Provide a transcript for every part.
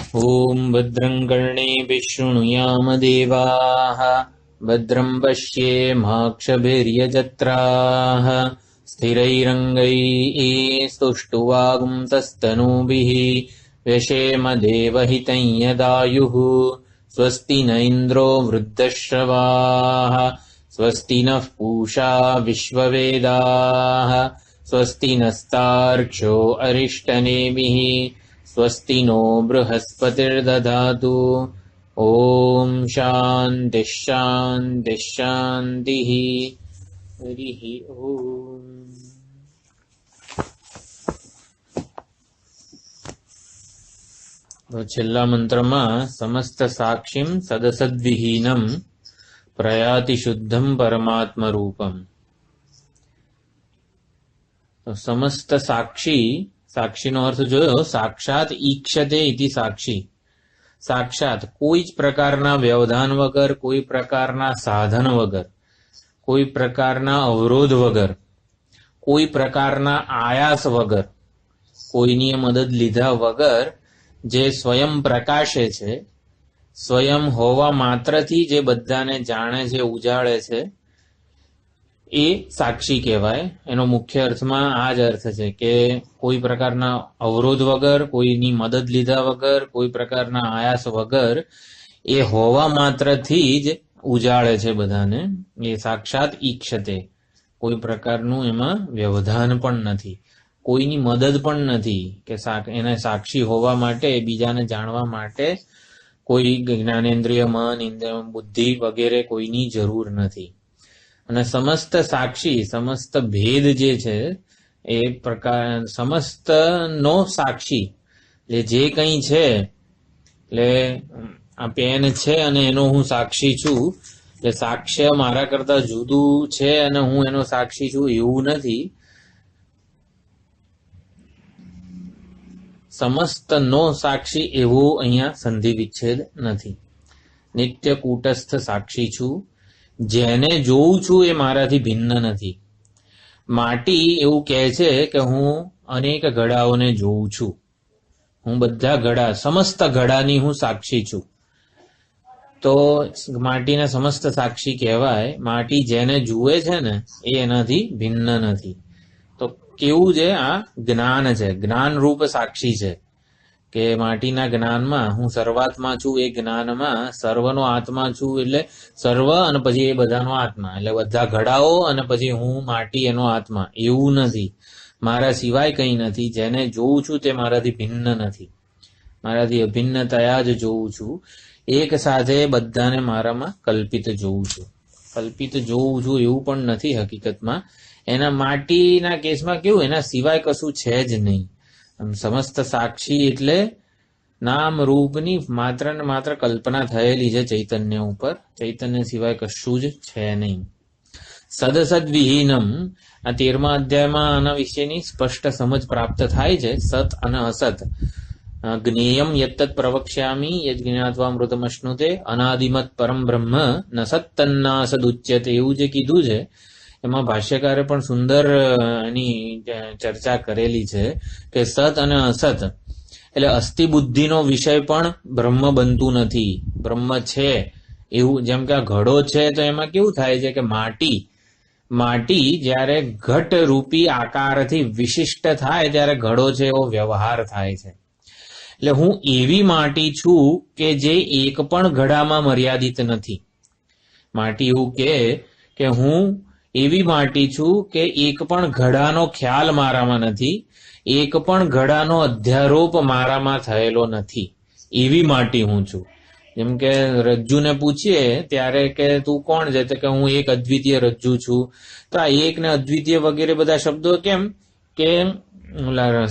ॐ भद्रं कर्णेभिः शृणुयाम देवाः भद्रं पश्येमाक्षभिर्यजत्राः स्थिरैरङ्गैः स्तुष्टुवागुंसस्तनूभिः व्यशेम देवहितं यदायुः स्वस्ति न इन्द्रो वृद्धश्रवाः स्वस्ति नः पूषा विश्ववेदाः स्वस्ति नस्तार्क्ष्यो अरिष्टनेमिः स्वस्ति नो बृहस्पतिर्दधातु। ॐ शान्तिः शान्तिः शान्तिः। हरिः ॐ। तो छेल्ला मंत्रमां समस्त साक्षीं सदसद्विहीनं प्रयाति शुद्धं परमात्म रूपम। तो समस्त साक्षी, साक्षी नो अर्थ जो साक्षात ईक्षते इति साक्षी, साक्षात कोई ज प्रकारना व्यवधान वगर, कोई प्रकारना साधन वगर, कोई प्रकारना अवरोध वगर, कोई प्रकारना आयास वगर, कोईनी मदद लीधा वगर जे स्वयं प्रकाशे छे, स्वयं होवा मात्रथी जे बधाने जाणे छे, उजाड़े छे, ए साक्षी कहेवाय। एनो मुख्य अर्थमां आ ज अर्थ छे के कोई प्रकारना अवरोध वगर, कोईनी मदद लीधा वगर, कोई प्रकारना आयास वगर ए होवा मात्रथी ज उजाड़े छे बधाने। ए साक्षात ईक्षते, कोई प्रकारनुं एमां व्यवधान पण नथी, कोईनी मदद पण नथी के एने साक्षी होवा माटे, बीजाने जाणवा माटे कोई ज्ञानेन्द्रिय, मन, इंद्रिय, बुद्धि वगैरे कोईनी जरूर नथी। અને સમસ્ત સાક્ષી, સમસ્ત ભેદ જે છે એ પ્રકાર સમસ્ત નો સાક્ષી, એટલે જે કંઈ છે, એટલે આ પેન છે અને એનો હું સાક્ષી છું, એટલે સાક્ષ્ય મારા કરતા જુદું છે અને હું એનો સાક્ષી છું એવું નથી। સમસ્ત નો સાક્ષી એવો અહીંયા સંધિ વિચ્છેદ નથી। નિત્ય કૂટસ્થ સાક્ષી છું, જેને જોઉં છું એ મારાથી भिन्न નથી। માટી એવું કહે છે કે હું અનેક ઘડાઓને જોઉં છું, હું બધા ઘડા, સમસ્ત ઘડાની હું સાક્ષી છું, તો માટીને સમસ્ત સાક્ષી કહેવાય। માટી જેને જુએ છે ને એ એનાથી ભિન્ન નથી। તો કેવું છે, આ જ્ઞાન છે, જ્ઞાન રૂપ સાક્ષી છે કે માટીના જ્ઞાનમાં હું સર્વાત્મા છું, એ જ્ઞાનમાં સર્વનો આત્મા છું, એટલે સર્વ અને પછી એ બધાનો આત્મા, એટલે બધા ઘડાઓ અને પછી હું માટી એનો આત્મા, એવું નથી। મારા સિવાય કંઈ નથી, જેને જોઉં છું તે મારાથી ભિન્ન નથી, મારાથી અભિન્નતયા જ જોઉં છું। એક સાથે બધાને મારામાં કલ્પિત જોઉં છું। કલ્પિત જોઉં છું એવું પણ નથી હકીકતમાં। એના માટીના કેસમાં કેવું, એના સિવાય કશું છે જ નહીં। સમસ્ત સાક્ષી એટલે નામ રૂપની માત્ર ને માત્ર કલ્પના થયેલી છે ચૈતન્ય ઉપર, ચૈતન્ય સિવાય કશું જ છે નહીં। સદસદ વિહીનમ, આ 13મા અધ્યાયમાં આના વિશેની સ્પષ્ટ સમજ પ્રાપ્ત થાય છે। સત અને અસત, જ્ઞેયમ યત્તત પ્રવક્ષ્યામિ યજ્ જ્ઞાત્વા મૃતમશ્નુતે અનાદિમત પરમ બ્રહ્મ ન સત્તન્ના સદુચ્યતે, એવું જે કીધું છે એમાં ભાષ્યકારે પણ સુંદર એની ચર્ચા કરેલી છે કે સત અને અસત એટલે અસ્થિ બુદ્ધિનો વિષય પણ બ્રહ્મ બનતું નથી। બ્રહ્મ છે એવું, જેમ કે આ ઘડો છે તો એમાં કેવું થાય છે કે માટી જ્યારે ઘટ રૂપી આકારથી વિશિષ્ટ થાય ત્યારે ઘડો છે એવો વ્યવહાર થાય છે। એટલે હું એવી માટી છું કે જે એક પણ ઘડામાં મર્યાદિત નથી। માટી એવું કે હું એવી માટી છું કે એક પણ ઘડાનો ખ્યાલ મારામાં નથી, એક પણ ઘડાનો અધ્યારોપ મારામાં થયેલો નથી, એવી માટી હું છું। જેમ કે રજ્જુને પૂછીએ ત્યારે કે તું કોણ છે, તો કે હું એક અદ્વિતીય રજ્જુ છું। તો આ એક ને અદ્વિતીય વગેરે બધા શબ્દો કેમ કે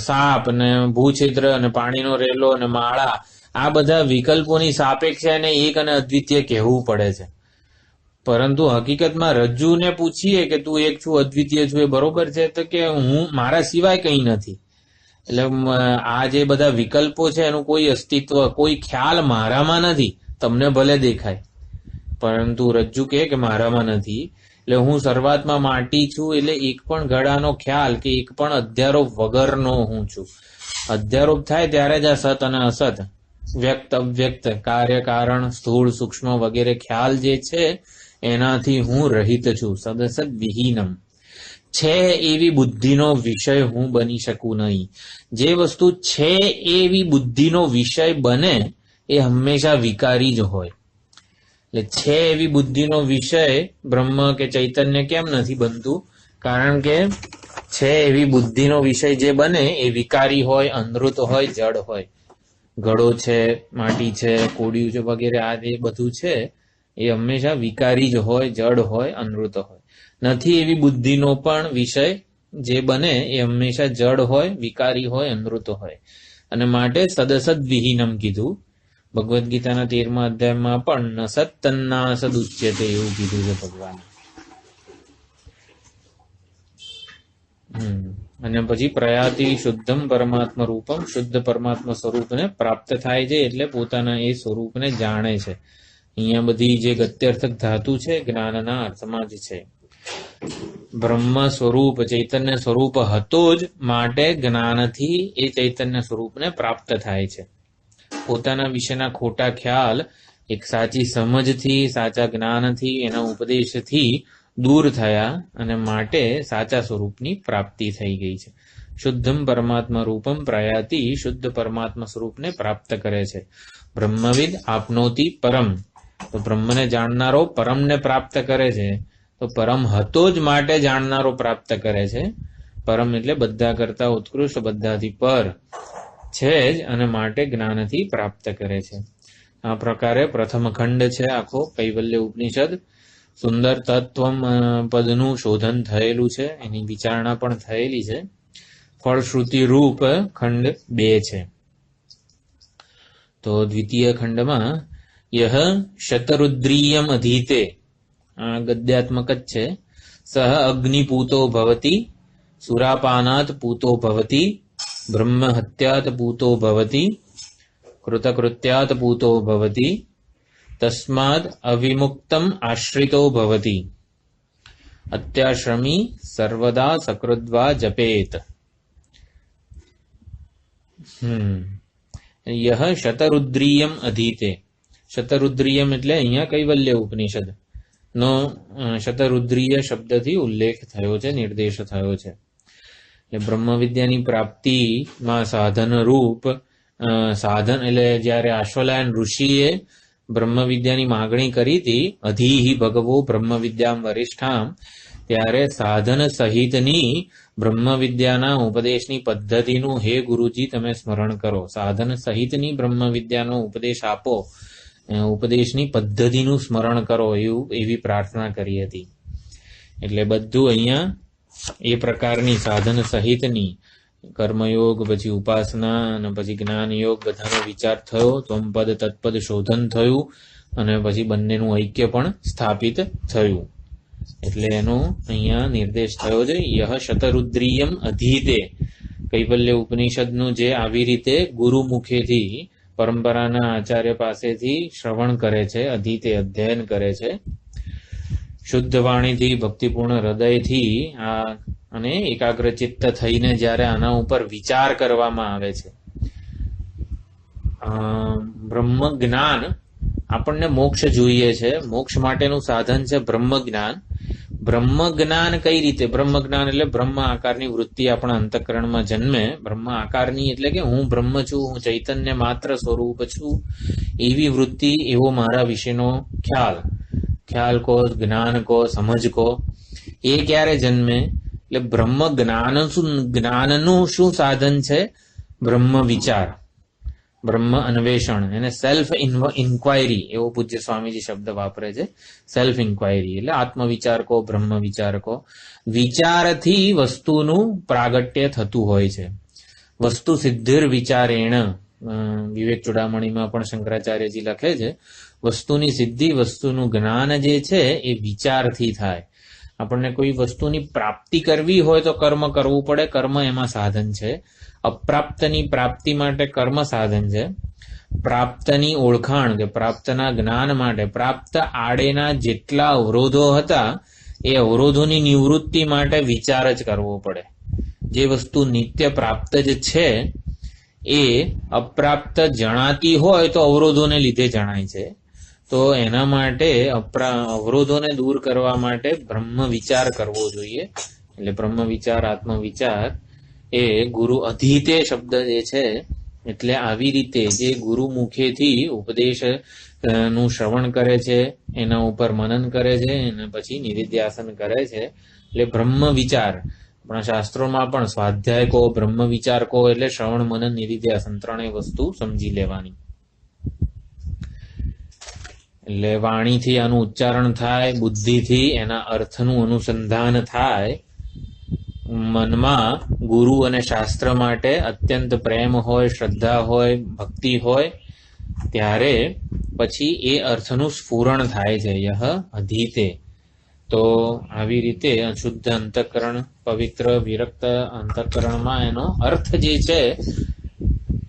સાપ ને ભૂછિદ્ર અને પાણીનો રેલો અને માળા, આ બધા વિકલ્પોની સાપેક્ષે એને એક અને અદ્વિતીય કહેવું પડે છે। પરંતુ હકીકતમાં રજ્જુને પૂછીએ કે તું એક છું, અદ્વિતીય છું, એ બરોબર છે, તો કે હું મારા સિવાય કંઈ નથી। એટલે આ જે બધા વિકલ્પો છે એનું કોઈ અસ્તિત્વ, કોઈ ખ્યાલ મારામાં નથી। તમને ભલે દેખાય પરંતુ રજ્જુ કે મારામાં નથી। એટલે હું સર્વાત્મા માટી છું, એટલે એક પણ ઘડાનો ખ્યાલ કે એક પણ અધ્યારોપ વગરનો હું છું। અધ્યારોપ થાય ત્યારે જ આ સત અને અસત વ્યક્ત અવ્યક્ત, કાર્ય કારણ, સ્થૂળ સૂક્ષ્મ વગેરે ખ્યાલ જે છે એનાથી હું રહિત છું. સદસદ વિહીનમ, છે એવી બુદ્ધિનો વિષય હું બની શકું નહીં. જે વસ્તુ છે એવી બુદ્ધિનો વિષય બને એ હંમેશા વિકારી જ હોય. એટલે છે એવી બુદ્ધિનો વિષય બ્રહ્મ કે ચૈતન્ય કેમ નથી બનતું? કારણ કે છે એવી બુદ્ધિનો વિષય જે બને એ વિકારી હોય, અનૃત હોય, જડ હોય. ઘડો છે, માટી છે, કોડિયું છે વગેરે આ જે બધું છે એ હંમેશા વિકારી જ હોય, જડ હોય, અનૃત હોય. નથી એવી બુદ્ધિનો પણ વિષય જે બને એ હંમેશા જડ હોય, વિકારી હોય, અનૃત હોય. અને માટે સદસદ વિહીનમ કીધું. ભગવદ્ ગીતાના 13મા અધ્યાયમાં પણ ન સત તન્ના સદ ઉચ્યતે એવું કીધું છે ભગવાને. અને પછી પ્રયાતિ શુદ્ધમ પરમાત્મા રૂપમ, શુદ્ધ પરમાત્મા સ્વરૂપને પ્રાપ્ત થાય છે એટલે પોતાના એ સ્વરૂપને જાણે છે. અહીંયા બધી જે ગત્યર્થક ધાતુ છે જ્ઞાનના અર્થમાં જ છે. બ્રહ્મ સ્વરૂપ ચૈતન્ય સ્વરૂપ હતો જ માટે જ્ઞાનથી એ ચૈતન્ય સ્વરૂપને પ્રાપ્ત થાય છે. પોતાના વિશેના ખોટા ખ્યાલ એક સાચી સમજથી, સાચા જ્ઞાનથી, એના ઉપદેશથી દૂર થયા અને માટે સાચા સ્વરૂપની પ્રાપ્તિ થઈ ગઈ છે. શુદ્ધમ પરમાત્મા રૂપમ પ્રયાતિ, શુદ્ધ પરમાત્મા સ્વરૂપને પ્રાપ્ત કરે છે. બ્રહ્મવિદ આપનોતિ પરમ, તો બ્રહ્મને જાણનારો પરમને પ્રાપ્ત કરે છે. તો પરમ હતો જ માટે જાણનારો પ્રાપ્ત કરે છે. પરમ એટલે બધા કરતા ઉત્કૃષ્ટ, બધાથી પર છે જ અને માટે જ્ઞાનથી પ્રાપ્ત કરે છે. આ પ્રકારે પ્રથમ ખંડ છે આખો કૈવલ્ય ઉપનિષદ. સુંદર તત્વમ પદનું શોધન થયેલું છે, એની વિચારણા પણ થયેલી છે. ફળશ્રુતિ રૂપ ખંડ 2 છે. તો દ્વિતીય ખંડમાં યહ શતરુદ્રીયમ અધીતે, આ ગદ્યાત્મક જ છે. સહ અગ્નિપૂતો ભવતી, સુરાપાનાત પૂતો ભવતી, બ્રહ્મ હત્યાત પૂતો ભવતી, કૃતકૃત્યાત પૂતો ભવતી, તસ્માદ અવિમુક્તમ આશ્રિતો ભવતી, અત્યાશ્રમી સર્વદા સકૃદ્વા જપેત. યહ શતરુદ્રીયમ અધીતે, શતરુદ્રીયમ એટલે અહીંયા કૈવલ્ય ઉપનિષદ નો શતરુદ્રીય શબ્દથી ઉલ્લેખ થયો છે, નિર્દેશ થયો છે. એટલે બ્રહ્મ વિદ્યાની પ્રાપ્તિમાં સાધન રૂપ સાધન એટલે જયારે આશ્વલાયન ઋષિએ બ્રહ્મ વિદ્યાની માગણી કરી હતી, અધીહિ ભગવો બ્રહ્મ વિદ્યામ વરિષ્ઠામ, ત્યારે સાધન સહિતની બ્રહ્મ વિદ્યાના ઉપદેશની પદ્ધતિનું હે ગુરુજી તમે સ્મરણ કરો. સાધન સહિતની બ્રહ્મ વિદ્યાનો ઉપદેશ આપો, ઉપદેશની પદ્ધતિનું સ્મરણ કરો એવી પ્રાર્થના કરી હતી. એટલે બધું અહીંયા એ પ્રકારની સાધન સહિતની કર્મયોગ, પછી ઉપાસના અને પછી જ્ઞાન યોગ બધાનો વિચાર થયો. ત્વમપદ તત્પદ શોધન થયું અને પછી બંનેનું ઐક્ય પણ સ્થાપિત થયું. એટલે એનો અહીંયા નિર્દેશ થયો છે. યહ શતરુદ્રીયમ અધીતે, કૈવલ્ય ઉપનિષદનું જે આવી રીતે ગુરુ મુખેથી પરંપરાના આચાર્ય પાસેથી શ્રવણ કરે છે, અધીતે અધ્યયન કરે છે, શુદ્ધ વાણીથી ભક્તિપૂર્ણ હૃદયથી આ અને એકાગ્રચિત્ત થઈને જ્યારે આના ઉપર વિચાર કરવામાં આવે છે. બ્રહ્મ જ્ઞાન આપણને મોક્ષ જોઈએ છે, મોક્ષ માટેનું સાધન છે બ્રહ્મ જ્ઞાન. બ્રહ્મ જ્ઞાન કઈ રીતે? બ્રહ્મ જ્ઞાન એટલે બ્રહ્મ આકારની વૃત્તિ આપણા અંતઃકરણમાં જન્મે. બ્રહ્મ આકારની એટલે કે હું બ્રહ્મ છું, હું ચૈતન્ય માત્ર સ્વરૂપ છું, એવી વૃત્તિ, એવો મારા વિશેનો ખ્યાલ કો, જ્ઞાન કો, સમજ કો, એ ક્યારે જન્મે? એટલે બ્રહ્મ જ્ઞાનનું શું સાધન છે? બ્રહ્મ વિચાર, બ્રહ્મ અન્વેષણ, એને સેલ્ફ ઇન્ક્વાયરી એવો પૂજ્ય સ્વામીજી શબ્દ વાપરે છે. સેલ્ફ ઇન્ક્વાયરી એટલે આત્મવિચાર કો, બ્રહ્મ વિચાર કો. વિચારથી વસ્તુનું પ્રાગટ્ય થતું હોય છે. વસ્તુ સિદ્ધિર વિચારેણ, વિવેક ચૂડામણીમાં પણ શંકરાચાર્યજી લખે છે, વસ્તુની સિદ્ધિ, વસ્તુનું જ્ઞાન જે છે એ વિચારથી થાય. આપણને કોઈ વસ્તુની પ્રાપ્તિ કરવી હોય તો કર્મ કરવું પડે, કર્મ એમાં સાધન છે. અપ્રાપ્તની પ્રાપ્તિ માટે કર્મ સાધન છે. પ્રાપ્તની ઓળખાણ કે પ્રાપ્તના જ્ઞાન માટે પ્રાપ્ત આડેના જેટલા અવરોધો હતા એ અવરોધોની નિવૃત્તિ માટે વિચાર જ કરવો પડે. જે વસ્તુ નિત્ય પ્રાપ્ત જ છે એ અપ્રાપ્ત જણાતી હોય તો અવરોધોને લીધે જણાય છે. તો એના માટે અવરોધોને દૂર કરવા માટે બ્રહ્મ વિચાર કરવો જોઈએ. એટલે બ્રહ્મ વિચાર, આત્મવિચાર એ ગુરુ અધીતે શબ્દ જે છે, એટલે આવી રીતે જે ગુરુ મુખેથી ઉપદેશ નું શ્રવણ કરે છે, એના ઉપર મનન કરે છે, અને પછી નિધિધ્યાસન કરે છે, એટલે બ્રહ્મ વિચાર. આપણા શાસ્ત્રોમાં પણ સ્વાધ્યાય કહો, બ્રહ્મ વિચાર કહો, એટલે શ્રવણ, મનન, નિધિધ્યાસન ત્રણેય વસ્તુ સમજી લેવાની. એટલે વાણીથી આનું ઉચ્ચારણ થાય, બુદ્ધિથી એના અર્થનું અનુસંધાન થાય, મનમાં ગુરુ અને શાસ્ત્ર માટે અત્યંત પ્રેમ હોય, શ્રદ્ધા હોય, ભક્તિ હોય, ત્યારે પછી એ અર્થનું સ્ફુરણ થાય છે. યહ અધીતે. તો આવી રીતે અશુદ્ધ અંતઃકરણ, પવિત્ર વિરક્ત અંતઃકરણમાં એનો અર્થ જે છે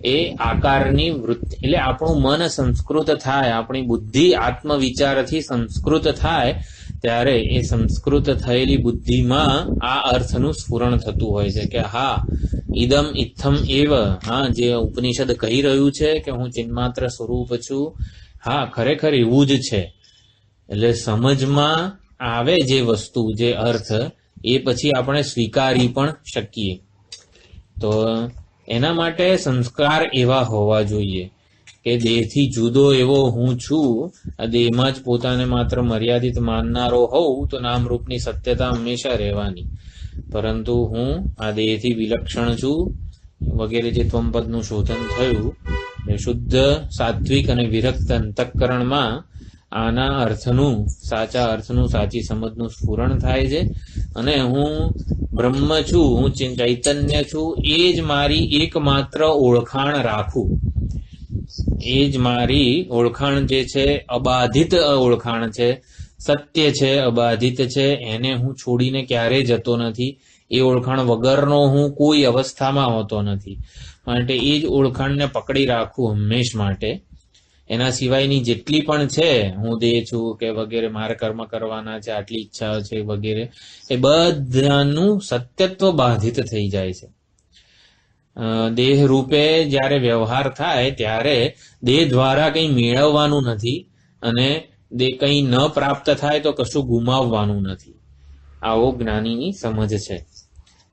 એ આકારની વૃત્તિ, એટલે આપણું મન સંસ્કૃત થાય, આપણી બુદ્ધિ આત્મવિચારથી સંસ્કૃત થાય, ત્યારે એ સંસ્કૃત થયેલી બુદ્ધિમાં આ અર્થનું સ્ફુરણ થતું હોય છે કે હા, ઇદમ ઇત્થમ એવ, હા, જે ઉપનિષદ કહી રહ્યું છે કે હું ચિન્માત્ર સ્વરૂપ છું, હા, ખરેખર એવું જ છે. એટલે સમજમાં આવે જે વસ્તુ, જે અર્થ, એ પછી આપણે સ્વીકારી પણ શકીએ. તો એના માટે સંસ્કાર એવા હોવા જોઈએ કે દેહથી જુદો એવો હું છું, આ દેહમાં જ પોતાને માત્ર મર્યાદિત માનનારો હોઉં તો નામરૂપની સત્યતા હંમેશા રહેવાની. પરંતુ હું આ દેહથી વિલક્ષણ છું વગેરે જે ત્વમપદનું શોધન થયું, એ શુદ્ધ સાત્વિક અને વિરક્ત અંતઃકરણમાં આના અર્થનું, સાચા અર્થનું, સાચી સમજનું સ્ફુરણ થાય છે. અને હું બ્રહ્મ છું, હું ચૈતન્ય છું, એ જ મારી એકમાત્ર ઓળખાણ રાખું. એ જ મારી ઓળખાણ જે છે, અબાધિત ઓળખાણ છે, સત્ય છે, અબાધિત છે, એને હું છોડીને ક્યારેય જતો નથી. એ ઓળખાણ વગરનો હું કોઈ અવસ્થામાં હોતો નથી. માટે એ જ ઓળખાણને પકડી રાખવું હંમેશ માટે. એના સિવાયની જેટલી પણ છે, હું દેહ છું કે વગેરે, મારે કર્મ કરવાના છે, આટલી ઈચ્છાઓ છે વગેરે, એ બધાનું સત્યત્વ બાધિત થઈ જાય છે. દેહ રૂપે જ્યારે વ્યવહાર થાય ત્યારે દેહ દ્વારા કંઈ મેળવવાનું નથી, અને કંઈ ન પ્રાપ્ત થાય તો કશું ગુમાવવાનું નથી. આવો જ્ઞાનીની સમજ છે.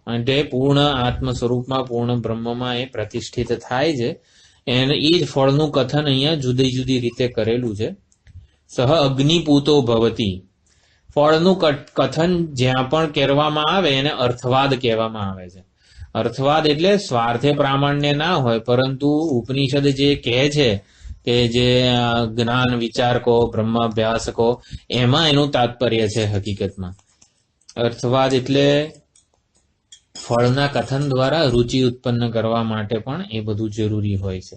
માટે પૂર્ણ આત્મ સ્વરૂપમાં, પૂર્ણ બ્રહ્મમાં એ પ્રતિષ્ઠિત થાય છે. એને એ જ ફળનું કથન અહીંયા જુદી જુદી રીતે કરેલું છે. સહ અગ્નિપૂતો ભવતી. ફળનું કથન જ્યાં પણ કરવામાં આવે એને અર્થવાદ કહેવામાં આવે છે. અર્થવાદ એટલે સ્વાર્થે પ્રામાણ્ય ના હોય, પરંતુ ઉપનિષદ જે કહે છે કે જે જ્ઞાન વિચાર કહો, બ્રહ્માભ્યાસ કહો, એમાં એનું તાત્પર્ય છે હકીકતમાં. અર્થવાદ એટલે ફળના કથન દ્વારા રુચિ ઉત્પન્ન કરવા માટે પણ એ બધું જરૂરી હોય છે.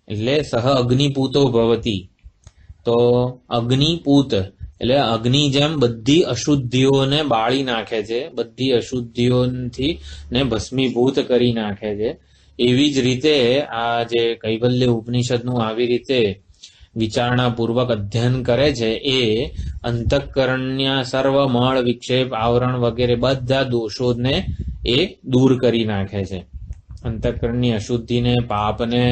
એટલે સહ અગ્નિપૂતો ભવતી. તો અગ્નિપૂત એટલે અગ્નિ જેમ બધી અશુદ્ધિઓને બાળી નાખે છે, બધી અશુદ્ધિઓથી ને ભસ્મીભૂત કરી નાખે છે, એવી જ રીતે આ જે કૈવલ્ય ઉપનિષદનું આવી રીતે વિચારણાપૂર્વક અધ્યયન કરે છે, એ અંતઃકરણના સર્વ મળ, વિક્ષેપ, આવરણ વગેરે બધા દોષોને એ દૂર કરી નાખે છે. અંતઃકરણની અશુદ્ધિને, પાપને,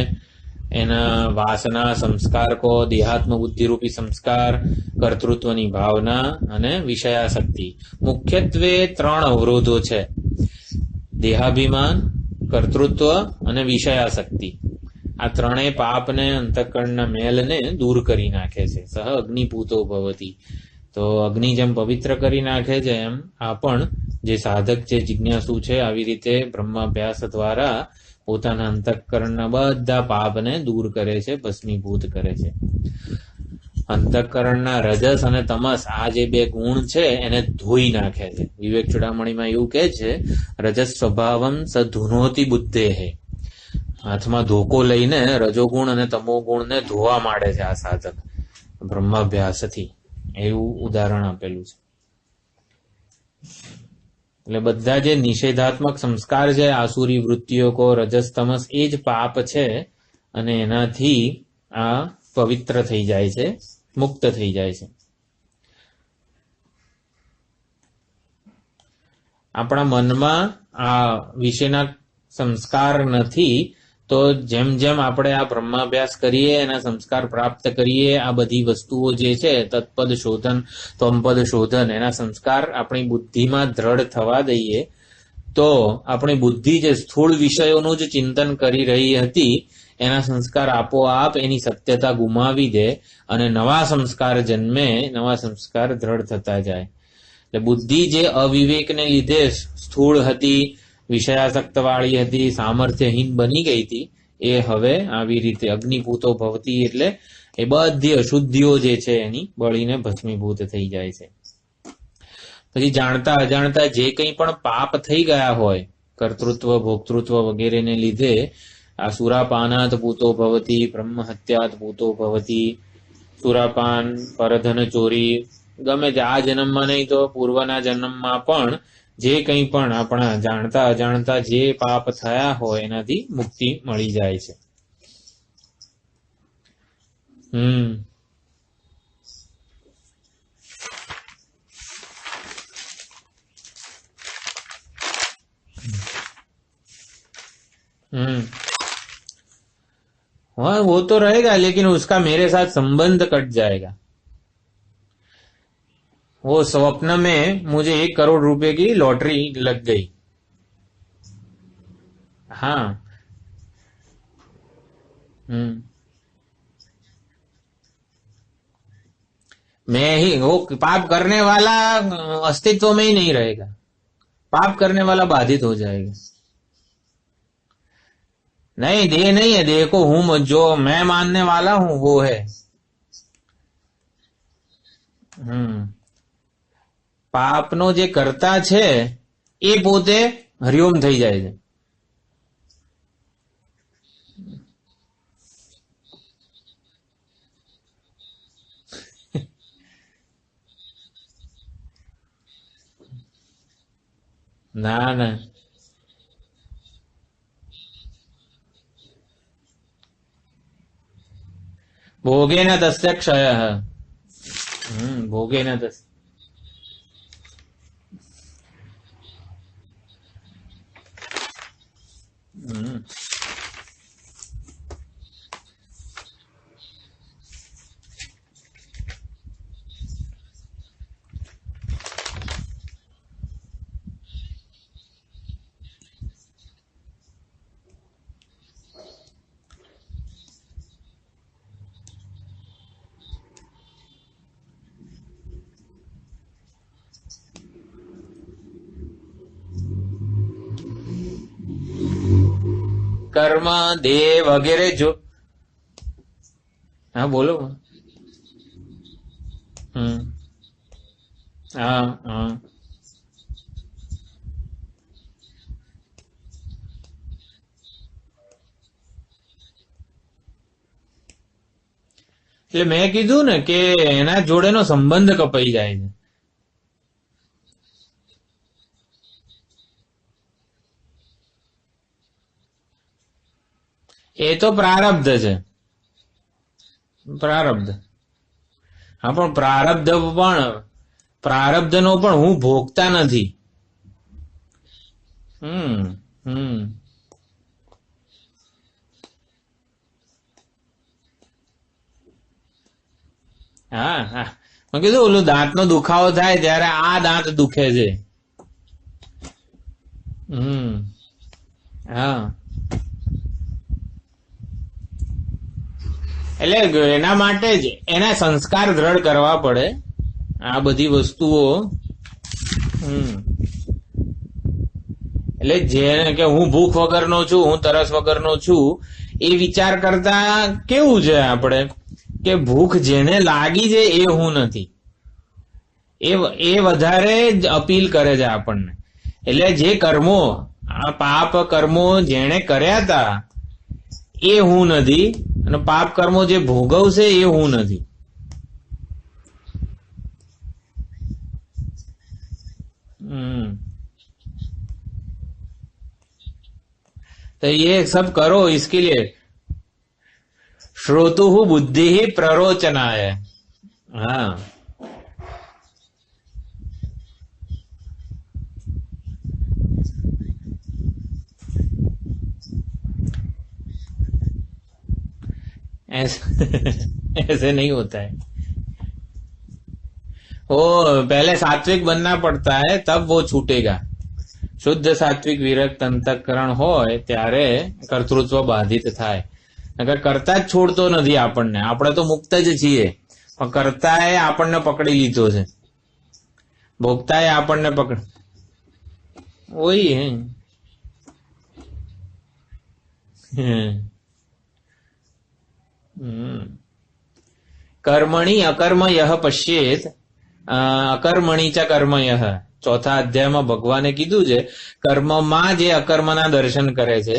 એના વાસના, સંસ્કાર કો, દેહાત્મ બુદ્ધિરૂપી સંસ્કાર, કર્તૃત્વની ભાવના અને વિષયાસક્તિ. મુખ્યત્વે 3 અવરોધો છે: દેહાભિમાન, કર્તૃત્વ અને વિષયાસક્તિ. આ ત્રણેય પાપને, અંતઃકરણના મેલને દૂર કરી નાખે છે. સહ અગ્નિપૂતો ભવતી. તો અગ્નિ જેમ પવિત્ર કરી નાખે છે, એમ આ પણ જે સાધક છે, જિજ્ઞાસુ છે, આવી રીતે બ્રહ્માભ્યાસ દ્વારા પોતાના અંતઃકરણના બધા પાપને દૂર કરે છે, ભસ્મીભૂત કરે છે. અંતઃકરણના રજસ અને તમસ, આ જે 2 ગુણ છે, એને ધોઈ નાખે છે. વિવેક ચૂડામણીમાં એવું કહે છે, રજસ સ્વભાવમ સધુનોતિ બુદ્ધેહે. હાથમાં ધોકો લઈને રજોગુણ અને તમોગુણને ધોવા માંડે છે આ સાધક બ્રહ્માભ્યાસથી. એવું ઉદાહરણ આપેલું છે. એટલે બધા જે નિષેધાત્મક સંસ્કાર છે, આસુરી વૃત્તિઓ કો, રજસ તમસ, એ જ પાપ છે, અને એનાથી આ પવિત્ર થઈ જાય છે, મુક્ત થઈ જાય છે. આપણા મનમાં આ વિશેના સંસ્કાર નથી, તો જેમ જેમ આપણે આ બ્રહ્માભ્યાસ કરીએ, એના સંસ્કાર પ્રાપ્ત કરીએ, આ બધી વસ્તુઓ જે છે તત્પદ શોધન, ત્વમપદ શોધન, એના સંસ્કાર આપણી બુદ્ધિમાં દ્રઢ થવા દઈએ, તો આપણી બુદ્ધિ જે સ્થૂળ વિષયોનું જ ચિંતન કરી રહી હતી, એના સંસ્કાર આપોઆપ એની સત્યતા ગુમાવી દે અને નવા સંસ્કાર જન્મે, નવા સંસ્કાર દ્રઢ થતા જાય. એટલે બુદ્ધિ જે અવિવેકને લીધે સ્થૂળ હતી, વિષયાસક્ત વાળી હતી, સામર્થ્યહીન બની ગઈ હતી, એ હવે આવી રીતે અગ્નિભૂતો ભવતી એટલે એ બધી અશુદ્ધિઓ જે છે એની બળીને ભસ્મીભૂત થઈ જાય છે. પછી જાણતા અજાણતા જે કંઈ પણ પાપ થઈ ગયા હોય, કર્તૃત્વ ભોક્તૃત્વ વગેરેને લીધે આ સુરાપાનાત ભૂતો ભવતી, બ્રહ્મ હત્યાત ભૂતો ભવતી, સુરાપાન, પરધન ચોરી, ગમે તે આ જન્મમાં નહીં તો પૂર્વના જન્મમાં પણ જે કંઈ પણ આપણા જાણતા અજાણતા જે પાપ થયા હોય એનાથી મુક્તિ મળી જાય છે. हाँ वो तो रहेगा, लेकिन उसका मेरे साथ संबंध कट जाएगा. वो स्वप्न में मुझे 1 करोड़ रुपए की लॉटरी लग गई. हाँ. मैं ही वो पाप करने वाला अस्तित्व में ही नहीं रहेगा, पाप करने वाला बाधित हो जाएगा. नहीं, देह नहीं है, देह को हूं जो मैं मानने वाला हूं वो है. પાપનો જે કર્તા છે એ પોતે હરિઓમ થઈ જાય છે. ના ના, ભોગેન તસ્ય ક્ષયઃ. ભોગેન તસ્ય. કર્મ, દેહ વગેરે જો. હા બોલો. હા હા. એટલે મેં કીધું ને કે એના જોડેનો સંબંધ કપાઈ જાય છે. એ તો પ્રારબ્ધ છે, પ્રારબ્ધ. હા પણ પ્રારબ્ધનો પણ હું ભોગતા નથી. હા હા, મેં કીધું ઓલું દાંતનો દુખાવો થાય ત્યારે આ દાંત દુખે છે. હા, એટલે એના માટે જ એના સંસ્કાર દ્રઢ કરવા પડે. આ બધી વસ્તુઓ એટલે જે કે હું ભૂખ વગરનો છું, હું તરસ વગરનો છું, એ વિચાર કરતા કેવું છે આપણે કે ભૂખ જેને લાગી છે એ હું નથી, એ વધારે જ અપીલ કરે છે આપણને. એટલે જે કર્મો, આ પાપ કર્મો જેણે કર્યા હતા એ હું નથી, અને પાપ કર્મો જે ભોગવશે એ હું નથી. तो ये सब करो, इसके लिए श्रोतु बुद्धि ही प्ररोचनाय. हाँ ऐसे नहीं होता है। वो पहले सात्विक बनना पड़ता है, तब वो छूटेगा। શુદ્ધ સાત્વિક વિરક્ત અંતઃકરણ હોય ત્યારે કર્તૃત્વ બાધિત થાય, નકર કરતા જ છોડતો નથી આપણને. આપણે તો મુક્ત જ છીએ, પણ કરતાએ આપણને પકડી લીધો છે, ભોગતાએ આપણને પકડ વહી હે કર્મણી અકર્મ યહ પશ્યેત અકર્મણી ચ કર્મ યહ. ચોથા અધ્યાયમાં ભગવાને કીધું છે કર્મમાં જે અકર્મના દર્શન કરે છે,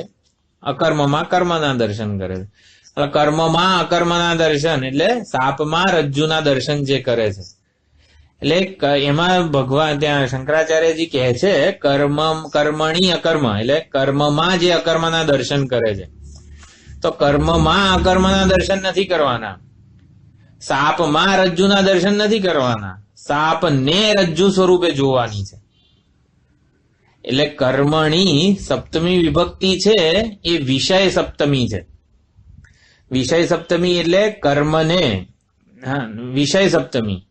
અકર્મમાં કર્મના દર્શન કરે છે. કર્મમાં અકર્મના દર્શન એટલે સાપમાં રજ્જુના દર્શન જે કરે છે, એટલે એમાં ભગવાન ત્યાં શંકરાચાર્યજી કહે છે કર્મણી અકર્મ એટલે કર્મમાં જે અકર્મના દર્શન કરે છે. તો કર્મમાં અકર્મના દર્શન નથી કરવાના, સાપમાં રજ્જુના દર્શન નથી કરવાના, સાપને રજ્જુ સ્વરૂપે જોવાની છે. એટલે કર્મણી સપ્તમી વિભક્તિ છે એ વિષય સપ્તમી છે. વિષય સપ્તમી એટલે કર્મને, વિષય સપ્તમી,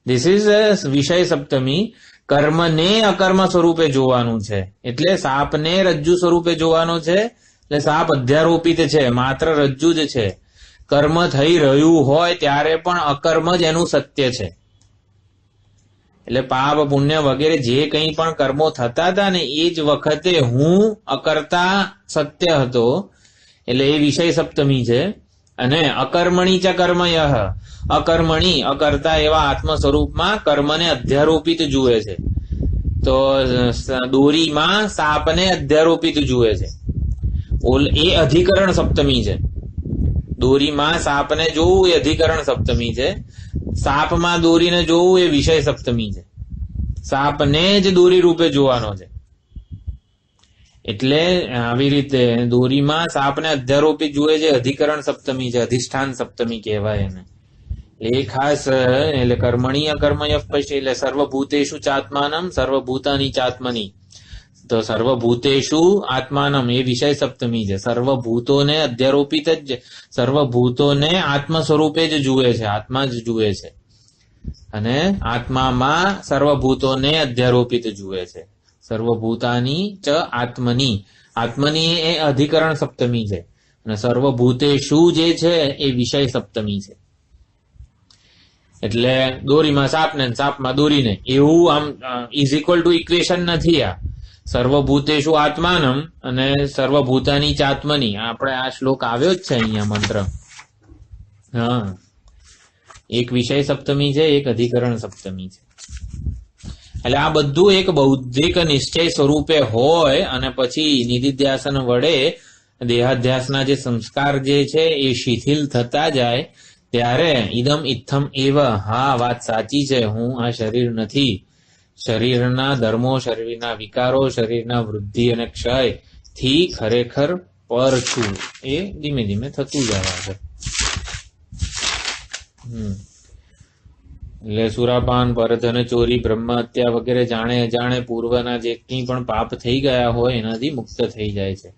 ધીસ ઇઝ વિષય સપ્તમી. કર્મને અકર્મ સ્વરૂપે જોવાનું છે, એટલે સાપને રજ્જુ સ્વરૂપે જોવાનો છે. એટલે સાપ અધ્યારોપિત છે, માત્ર રજ્જુ જ છે. કર્મ થઈ રહ્યું હોય ત્યારે પણ અકર્મ જ એનું સત્ય છે. એટલે પાપ પુણ્ય વગેરે જે કંઈ પણ કર્મો થતા હતા ને એ જ વખતે હું અકર્તા સત્ય હતો, એટલે એ વિષય સપ્તમી છે. અને અકર્મણી ચ કર્મયઃ, અકર્મણી અકર્તા એવા આત્મ સ્વરૂપમાં કર્મને અધ્યારોપિત જુએ છે. તો દોરીમાં સાપને અધ્યારોપિત જુએ છે, એ અધિકરણ સપ્તમી છે. દોરીમાં સાપને જોવું એ અધિકરણ સપ્તમી છે, સાપમાં દોરીને જોવું એ વિષય સપ્તમી છે. સાપને જ દોરી રૂપે જોવાનો છે. એટલે આવી રીતે દોરીમાં સાપને અધ્યારોપિત જુએ છે, અધિકરણ સપ્તમી છે, અધિષ્ઠાન સપ્તમી કહેવાય એને. એ ખાસ એટલે કર્મણીય કર્મયઃ પશ્ય એટલે સર્વભૂતેષુ ચાત્માનમ સર્વભૂતાની ચાત્મની. તો સર્વભૂતેષુ આત્માનમ એ વિષય સપ્તમી છે. સર્વભૂતોને અધ્યારોપિત જ, સર્વભૂતોને આત્મ સ્વરૂપે જ જુએ છે, આત્મા જ જુએ છે. અને આત્મામાં સર્વભૂતોને અધ્યારોપિત જુએ છે. સર્વભૂતાની ચ આત્મની, આત્મની એ અધિકરણ સપ્તમી છે. અને સર્વભૂતેષુ જે છે એ વિષય સપ્તમી છે. એટલે દોરીમાં સાપને, સાપમાં દોરીને, એવું આમ ઇઝ ઇક્વલ ટુ ઇક્વેશન નથી. આ સર્વભૂતેષુ આત્માનમ અને સર્વભૂતાની ચાત્મની, આપણે આ શ્લોક આવ્યો જ છે અહીંયા મંત્ર. હા, એક વિષય સપ્તમી છે, એક અધિકરણ સપ્તમી છે. એટલે આ બધું એક બૌદ્ધિક નિશ્ચય સ્વરૂપે હોય અને પછી નિધિધ્યાસન વડે દેહાધ્યાસના જે સંસ્કાર જે છે એ શિથિલ થતા જાય ત્યારે ઇદમ ઇત્થમ એવ, હા વાત સાચી છે, હું આ શરીર નથી, શરીરના ધર્મો, શરીરના વિકારો, શરીરના વૃદ્ધિ અને ક્ષય થી ખરેખર પર છું, એ ધીમે ધીમે થતું જાય આગળ. એટલે સુરાપાન, પરધન ચોરી, બ્રહ્મ હત્યા વગેરે જાણે અજાણે પૂર્વના જે કંઈ પણ પાપ થઈ ગયા હોય એનાથી મુક્ત થઈ જાય છે.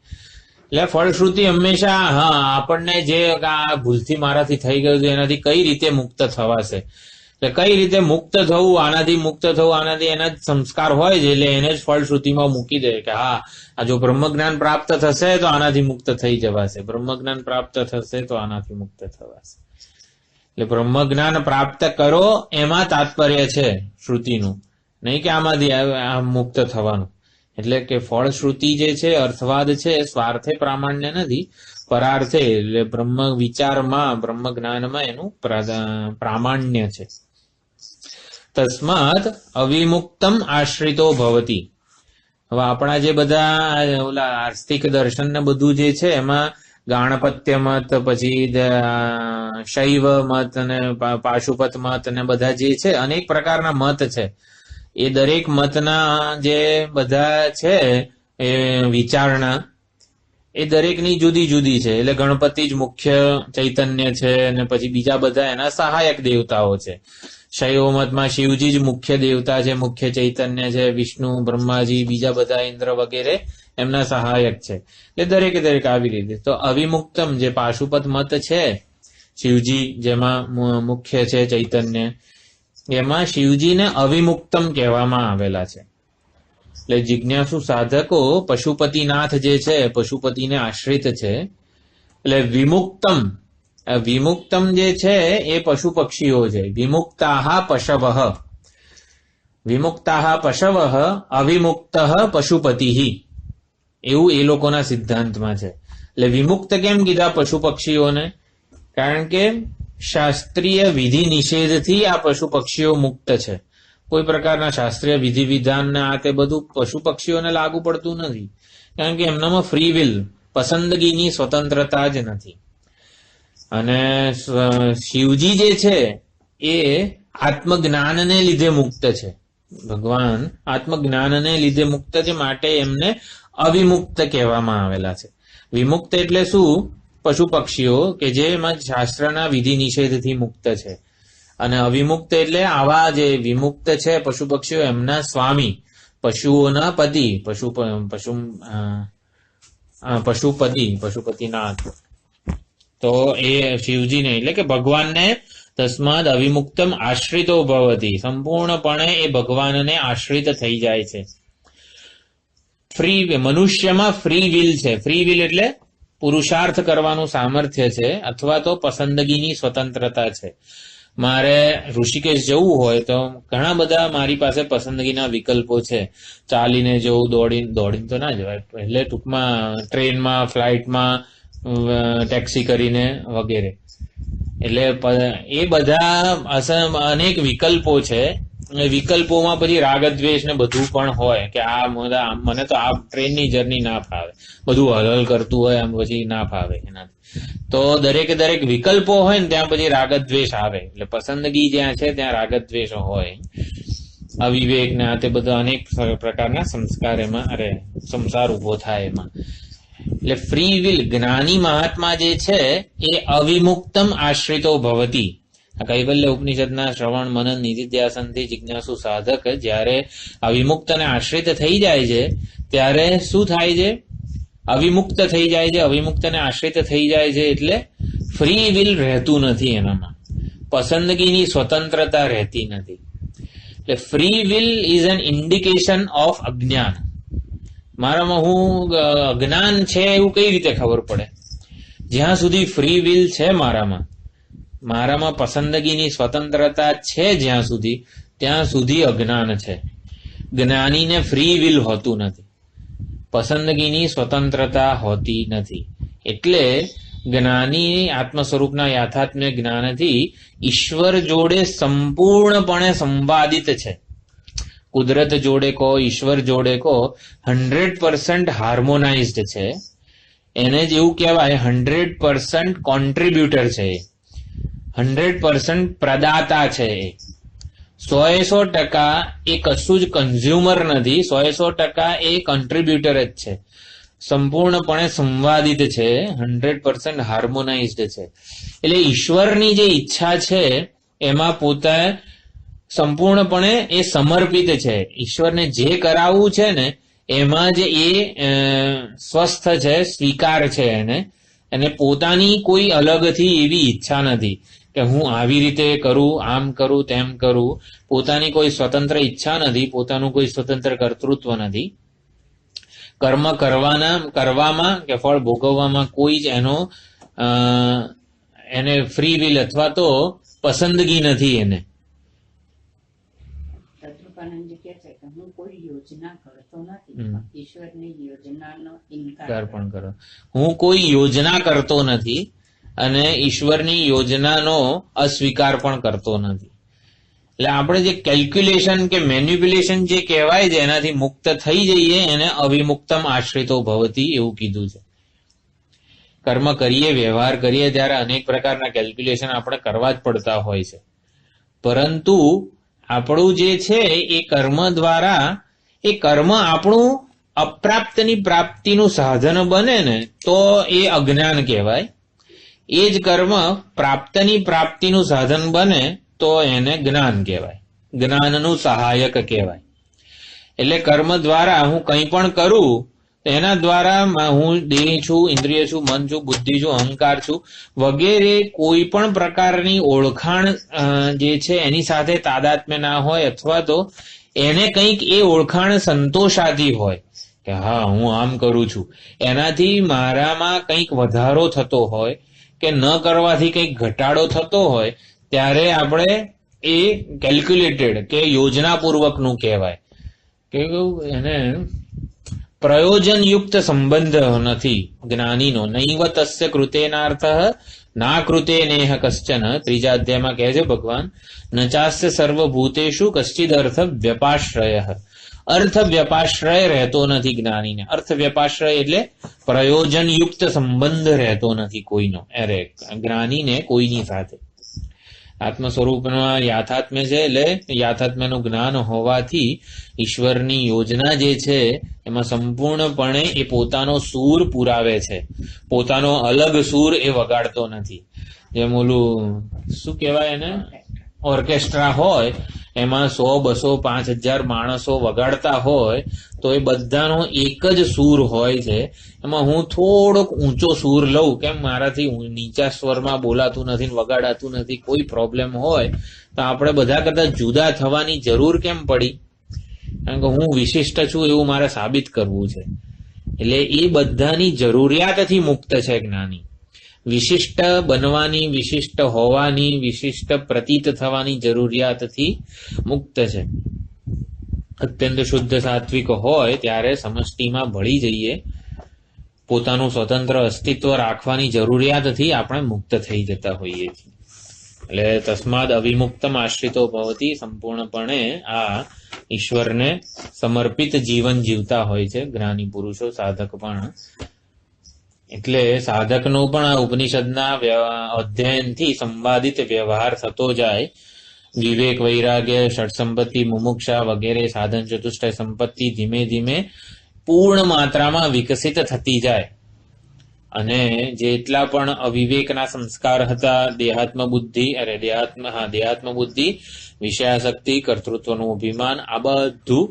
એટલે ફળશ્રુતિ હંમેશા આપણને જે આ ભૂલથી મારાથી થઈ ગયું છે એનાથી કઈ રીતે મુક્ત થવાશે, એટલે કઈ રીતે મુક્ત થવું, આનાથી મુક્ત થવું, આનાથી એના જ સંસ્કાર હોય છે એટલે એને જ ફળશ્રુતિમાં મૂકી દે કે હા આ જો બ્રહ્મ જ્ઞાન પ્રાપ્ત થશે તો આનાથી મુક્ત થઈ જવાશે, બ્રહ્મ જ્ઞાન પ્રાપ્ત થશે તો આનાથી મુક્ત થવાશે. એટલે બ્રહ્મ જ્ઞાન પ્રાપ્ત કરો એમાં તાત્પર્ય છે શ્રુતિનું, નહીં કે આમાંથી મુક્ત થવાનું. એટલે કે ફળશ્રુતિ જે છે અર્થવાદ છે, સ્વાર્થે પ્રામાણ્ય નથી, પરાર્થે એટલે બ્રહ્મ વિચારમાં, બ્રહ્મ જ્ઞાનમાં એનું પ્રામાણ્ય છે. તસ્માત અવિમુક્તમ આશ્રિતો ભવતી. હવે આપણા જે બધા ઓલા આસ્તિક દર્શન ને બધું જે છે એમાં ગાણપત્ય મત, પછી શૈવ મત અને પાશુપત મત અને બધા જે છે અનેક પ્રકારના મત છે. એ દરેક મતના જે બધા છે એ વિચારણા એ દરેકની જુદી જુદી છે. એટલે ગણપતિ જ મુખ્ય ચૈતન્ય છે અને પછી બીજા બધા એના સહાયક દેવતાઓ છે. શૈવ મતમાં શિવજી જ મુખ્ય દેવતા છે, મુખ્ય ચૈતન્ય છે, વિષ્ણુ, બ્રહ્માજી, બીજા બધા ઇન્દ્ર વગેરે એમના સહાયક છે. એટલે દરેકે દરેક આવી રીતે. તો અવિમુક્તમ જે પાશુપત મત છે શિવજી જેમાં મુખ્ય છે ચૈતન્ય, એમાં શિવજીને અવિમુક્તમ કહેવામાં આવેલા છે. એટલે જિજ્ઞાસુ સાધકો પશુપતિનાથ જે છે, પશુપતિને આશ્રિત છે. એટલે વિમુક્તમ જે છે એ પશુ પક્ષીઓ છે. વિમુક્તાહ પશવઃ અવિમુક્ત પશુપતિ, એવું એ લોકોના સિદ્ધાંતમાં છે. એટલે વિમુક્ત કેમ કીધા પશુ પક્ષીઓને? કારણ કે શાસ્ત્રીય વિધિ નિષેધથી આ પશુ પક્ષીઓ મુક્ત છે. કોઈ પ્રકારના શાસ્ત્રીય વિધિ વિધાનને આ તે બધું પશુ પક્ષીઓને લાગુ પડતું નથી, કારણ કે એમનામાં ફ્રી વિલ, પસંદગીની સ્વતંત્રતા જ નથી. અને શિવજી જે છે એ આત્મજ્ઞાનને લીધે મુક્ત છે. ભગવાન આત્મજ્ઞાનને લીધે મુક્ત છે, માટે એમને અવિમુક્ત કહેવામાં આવેલા છે. વિમુક્ત એટલે શું? પશુ પક્ષીઓ કે જેમાં શાસ્ત્રના વિધિ નિષેધથી મુક્ત છે. અને અવિમુક્ત એટલે આવા જે વિમુક્ત છે પશુ પક્ષીઓ, એમના સ્વામી, પશુઓના પતિ, પશુપતિનાથ. તો એ શિવજીને એટલે કે ભગવાનને તસ્માદ અવિમુક્તમ આશ્રિતો ભવતી, સંપૂર્ણપણે એ ભગવાનને આશ્રિત થઈ જાય છે. મનુષ્યમાં ફ્રી વિલ છે. ફ્રી વિલ એટલે પુરુષાર્થ કરવાનું સામર્થ્ય છે, અથવા તો પસંદગીની સ્વતંત્રતા છે. મારે ઋષિકેશ જવું હોય તો ઘણા બધા મારી પાસે પસંદગીના વિકલ્પો છે. ચાલીને જવું, દોડીને તો ના જવાય, એટલે ટૂંકમાં ટ્રેનમાં, ફ્લાઇટમાં, ટેક્સી કરીને વગેરે. એટલે એ બધા અનેક વિકલ્પો છે. વિકલ્પોમાં પછી રાગદ્વેષ ને બધું પણ હોય કે મને તો આ ટ્રેનની જર્ની ના ફાવે, બધું હલહલ કરતું હોય, આમ પછી ના ફાવે એનાથી. તો દરેક વિકલ્પો હોય ને ત્યાં પછી રાગદ્વેષ આવે. એટલે પસંદગી જ્યાં છે ત્યાં રાગદ્વેષ હોય, અવિવેક ને આ તે બધા અનેક પ્રકારના સંસ્કાર એમાં સંસાર ઉભો થાય એમાં. એટલે ફ્રી વિલ, જ્ઞાની મહાત્મા જે છે એ અવિમુક્તમ આશ્રિતો ભવતી. કૈવલ્ય ઉપનિષદના શ્રવણ મનન નિધિધ્યાસનથી જિજ્ઞાસુ સાધક જ્યારે અવિમુક્તને આશ્રિત થઈ જાય છે ત્યારે શું થાય છે? અવિમુક્ત થઈ જાય છે. અવિમુક્તને આશ્રિત થઈ જાય છે એટલે ફ્રી વિલ રહેતું નથી એનામાં, પસંદગીની સ્વતંત્રતા રહેતી નથી. એટલે free will is an indication of અજ્ઞાન. મારામાં હું અજ્ઞાન છે એવું કઈ રીતે ખબર પડે? જ્યાં સુધી ફ્રી વિલ છે મારામાં પસંદગીની સ્વતંત્રતા છે જ્યાં સુધી, ત્યાં સુધી અજ્ઞાન છે. જ્ઞાનીને ફ્રી વિલ હોતું નથી, પસંદગીની સ્વતંત્રતા હોતી નથી. એટલે જ્ઞાની આત્મ સ્વરૂપના યાથાત્મ્ય જ્ઞાનથી ઈશ્વર જોડે સંપૂર્ણપણે સંવાદિત છે. કુદરત જોડે કહો, ઈશ્વર જોડે કહો, 100% હાર્મોનાઇઝડ છે. એને જ એવું કહેવાય 100% કોન્ટ્રીબ્યુટર છે, 100% પ્રદાતા છે. 100% એ કશું જ કન્ઝ્યુમર નથી, 100% એ કોન્ટ્રીબ્યુટર જ છે. સંપૂર્ણપણે સંવાદિત છે, 100% હાર્મોનાઇઝડ છે. એટલે ઈશ્વરની જે ઈચ્છા છે એમાં પોતે સંપૂર્ણપણે એ સમર્પિત છે. ઈશ્વરને જે કરાવવું છે ને એમાં જ એ સ્વસ્થ છે, સ્વીકાર છે એને પોતાની કોઈ અલગથી એવી ઈચ્છા નથી કે હું આવી રીતે કરું, આમ કરું, તેમ કરું. પોતાની કોઈ સ્વતંત્ર ઈચ્છા નથી, પોતાનું કોઈ સ્વતંત્ર કર્તૃત્વ નથી. કર્મ કરવામાં કે ફળ ભોગવવામાં કોઈ જ એને ફ્રી વિલ અથવા તો પસંદગી નથી એને. હું કોઈ યોજના કરતો નથી, ઈશ્વરની યોજનાનો ઇનકાર પણ કરો. હું કોઈ યોજના કરતો નથી અને ઈશ્વરની યોજનાનો અસ્વીકાર પણ કરતો નથી. એટલે આપણે જે કેલ્ક્યુલેશન કે મેન્યુપ્યુલેશન જે કહેવાય છે એનાથી મુક્ત થઈ જઈએ એને અવિમુક્તમ આશ્રિતો ભવતી એવું કીધું છે. કર્મ કરીએ, વ્યવહાર કરીએ ત્યારે અનેક પ્રકારના કેલ્ક્યુલેશન આપણે કરવા જ પડતા હોય છે. પરંતુ આપણું જે છે એ કર્મ દ્વારા, એ કર્મ આપણું અપ્રાપ્તની પ્રાપ્તિનું સાધન બને ને તો એ અજ્ઞાન કહેવાય. એ જ કર્મ પ્રાપ્તની પ્રાપ્તિનું સાધન બને તો એને જ્ઞાન કહેવાય, જ્ઞાનનું સહાયક કહેવાય. એટલે કર્મ દ્વારા હું કંઈ પણ કરું એના દ્વારા હું દેહ છું, ઇન્દ્રિય છું, મન છું, બુદ્ધિ છું, અહંકાર છું વગેરે કોઈ પણ પ્રકારની ઓળખાણ જે છે એની સાથે તાદાત્મ્ય ના હોય, અથવા તો એને કંઈક એ ઓળખાણ સંતોષાતી હોય કે હા હું આમ કરું છું, એનાથી મારામાં કંઈક વધારો થતો હોય કે ન કરવાથી કંઈક ઘટાડો થતો હોય, ત્યારે આપણે એ કેલ્ક્યુલેટેડ કે યોજનાપૂર્વકનું કહેવાય કે એને પ્રયોજનયુક્ત સંબંધ નથી જ્ઞાનીનો. નૈવ તસ્ય કૃતેનાર્થ ના કૃતે નેહ કશ્ચન. ત્રીજા અધ્યાયમાં કહે છે ભગવાન, ન ચાસ્ય સર્વભૂતેષુ કશ્ચિદ અર્થ વ્યપાશ્રય. અર્થ વ્યપાશ્રય રહેતો નથી જ્ઞાનીને. અર્થ વ્યપાશ્રય એટલે પ્રયોજનયુક્ત સંબંધ રહેતો નથી કોઈનો, અરે જ્ઞાનીને કોઈની સાથે. આત્મ સ્વરૂપમાં યાથાત્મ્ય છે, એટલે યાથાત્મ્યનું જ્ઞાન હોવાથી ઈશ્વરની યોજના જે છે એમાં સંપૂર્ણપણે એ પોતાનો સૂર પુરાવે છે, પોતાનો અલગ સૂર એ વગાડતો નથી. જેમ ઓલું શું કહેવાય એને, ઓર્કેસ્ટ્રા હોય, એમાં 100, 200, 5000 માણસો વગાડતા હોય તો એ બધાનો એક જ સૂર હોય છે. એમાં હું થોડોક ઊંચો સૂર લઉં, કેમ મારાથી નીચા સ્વરમાં બોલાતું નથી, વગાડાતું નથી, કોઈ પ્રોબ્લેમ હોય તો આપણે બધા કરતા જુદા થવાની જરૂર કેમ પડી? કારણ કે હું વિશિષ્ટ છું એવું મારે સાબિત કરવું છે. એટલે એ બધાની જરૂરિયાતથી મુક્ત છે જ્ઞાની. વિશિષ્ટ બનવાની, વિશિષ્ટ હોવાની, વિશિષ્ટ પ્રતીત થવાની જરૂરિયાતથી મુક્ત છે. અત્યંત શુદ્ધ સાત્વિક હોય ત્યારે સમષ્ટિમાં ભળી જઈએ, પોતાનું સ્વતંત્ર અસ્તિત્વ રાખવાની જરૂરિયાતથી આપણે મુક્ત થઈ જતા હોઈએ છીએ. એટલે તસ્માદ અવિમુક્તમ આશ્રિતો ભવતી, સંપૂર્ણપણે આ ઈશ્વરને સમર્પિત જીવન જીવતા હોય છે જ્ઞાની પુરુષો, સાધક પણ. એટલે સાધકનો પણ આ ઉપનિષદના અધ્યયનથી સંવાદિત વ્યવહાર થતો જાય. વિવેક, વૈરાગ્ય, ષટ્સંપત્તિ, મુમુક્ષા વગેરે સાધન ચતુષ્ટય સંપત્તિ ધીમે ધીમે પૂર્ણ માત્રામાં વિકસિત થતી જાય. અને જેટલા પણ અવિવેકના સંસ્કાર હતા, દેહાત્મ બુદ્ધિ, વિષયાસક્તિ, કર્તૃત્વનું અભિમાન, આ બધું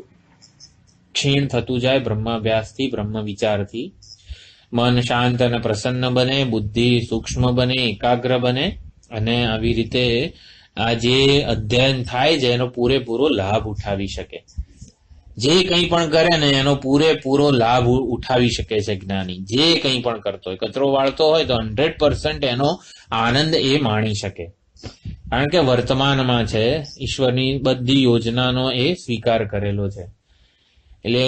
ક્ષીણ થતું જાય બ્રહ્માભ્યાસથી, બ્રહ્મ વિચારથી. મન શાંત અને પ્રસન્ન બને, બુદ્ધિ સૂક્ષ્મ બને, એકાગ્ર બને, અને આવી રીતે આ જે અધ્યયન થાય છે એનો પૂરેપૂરો લાભ ઉઠાવી શકે. જે કંઈ પણ કરે ને એનો પૂરેપૂરો લાભ ઉઠાવી શકે છે જ્ઞાની. જે કંઈ પણ કરતો હોય, કચરો વાળતો હોય તો 100% એનો આનંદ એ માણી શકે, કારણ કે વર્તમાનમાં છે, ઈશ્વરની બધી યોજનાનો એ સ્વીકાર કરેલો છે. એટલે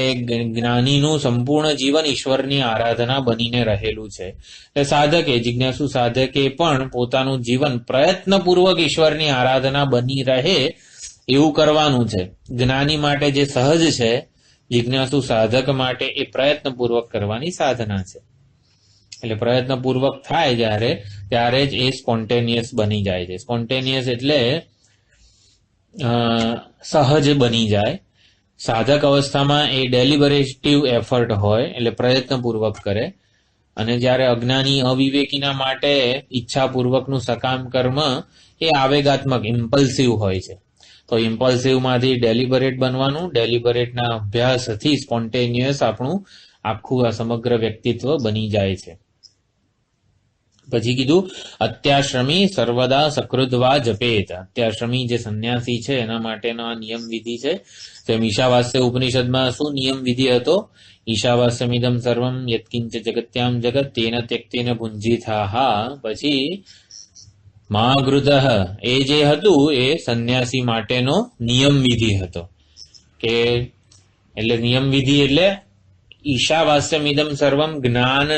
જ્ઞાનીનું સંપૂર્ણ જીવન ઈશ્વરની આરાધના બનીને રહેલું છે. એટલે સાધકે, જિજ્ઞાસુ સાધકે પણ પોતાનું જીવન પ્રયત્નપૂર્વક ઈશ્વરની આરાધના બની રહે એવું કરવાનું છે. જ્ઞાની માટે જે સહજ છે, જિજ્ઞાસુ સાધક માટે એ પ્રયત્નપૂર્વક કરવાની સાધના છે. એટલે પ્રયત્નપૂર્વક થાય ત્યારે જ એ સ્પોન્ટેનિયસ બની જાય છે. સ્પોન્ટેનિયસ એટલે સહજ બની જાય. સાધક અવસ્થામાં એ ડેલિબરેટિવ એફર્ટ હોય, એટલે પ્રયત્નપૂર્વક કરે. અને જ્યારે અજ્ઞાની અવિવેકીના માટે ઈચ્છાપૂર્વકનું સકામ કર્મ એ આવેગાત્મક, ઇમ્પલ્સિવ હોય છે. તો ઇમ્પલ્સિવમાંથી ડેલિબરેટ બનવાનું, ડેલિબરેટના અભ્યાસથી સ્પોન્ટેનિયસ આપણું આખું આ સમગ્ર વ્યક્તિત્વ બની જાય છે. પછી કીધું અત્યાશ્રમી સર્વદા સકૃદ્વા જપેત. અત્યાશ્રમી જે સંન્યાસી છે એના માટેનો આ નિયમ વિધિ છે. જેમ ઈશાવાસ્ય ઉપનિષદમાં શું નિયમ વિધિ હતો? ઈશાવાસ્યમિદમ સર્વમ યત્કિંચ જગત્યામ જગત તેન ત્યક્તેન ભુંજીથાહા. પછી મહાગૃતઃ, એ જે હતું એ સંન્યાસી માટેનો નિયમ વિધિ હતો. કે એટલે નિયમ વિધિ એટલે ઈશાવાસ્યમિદમ સર્વમ જ્ઞાન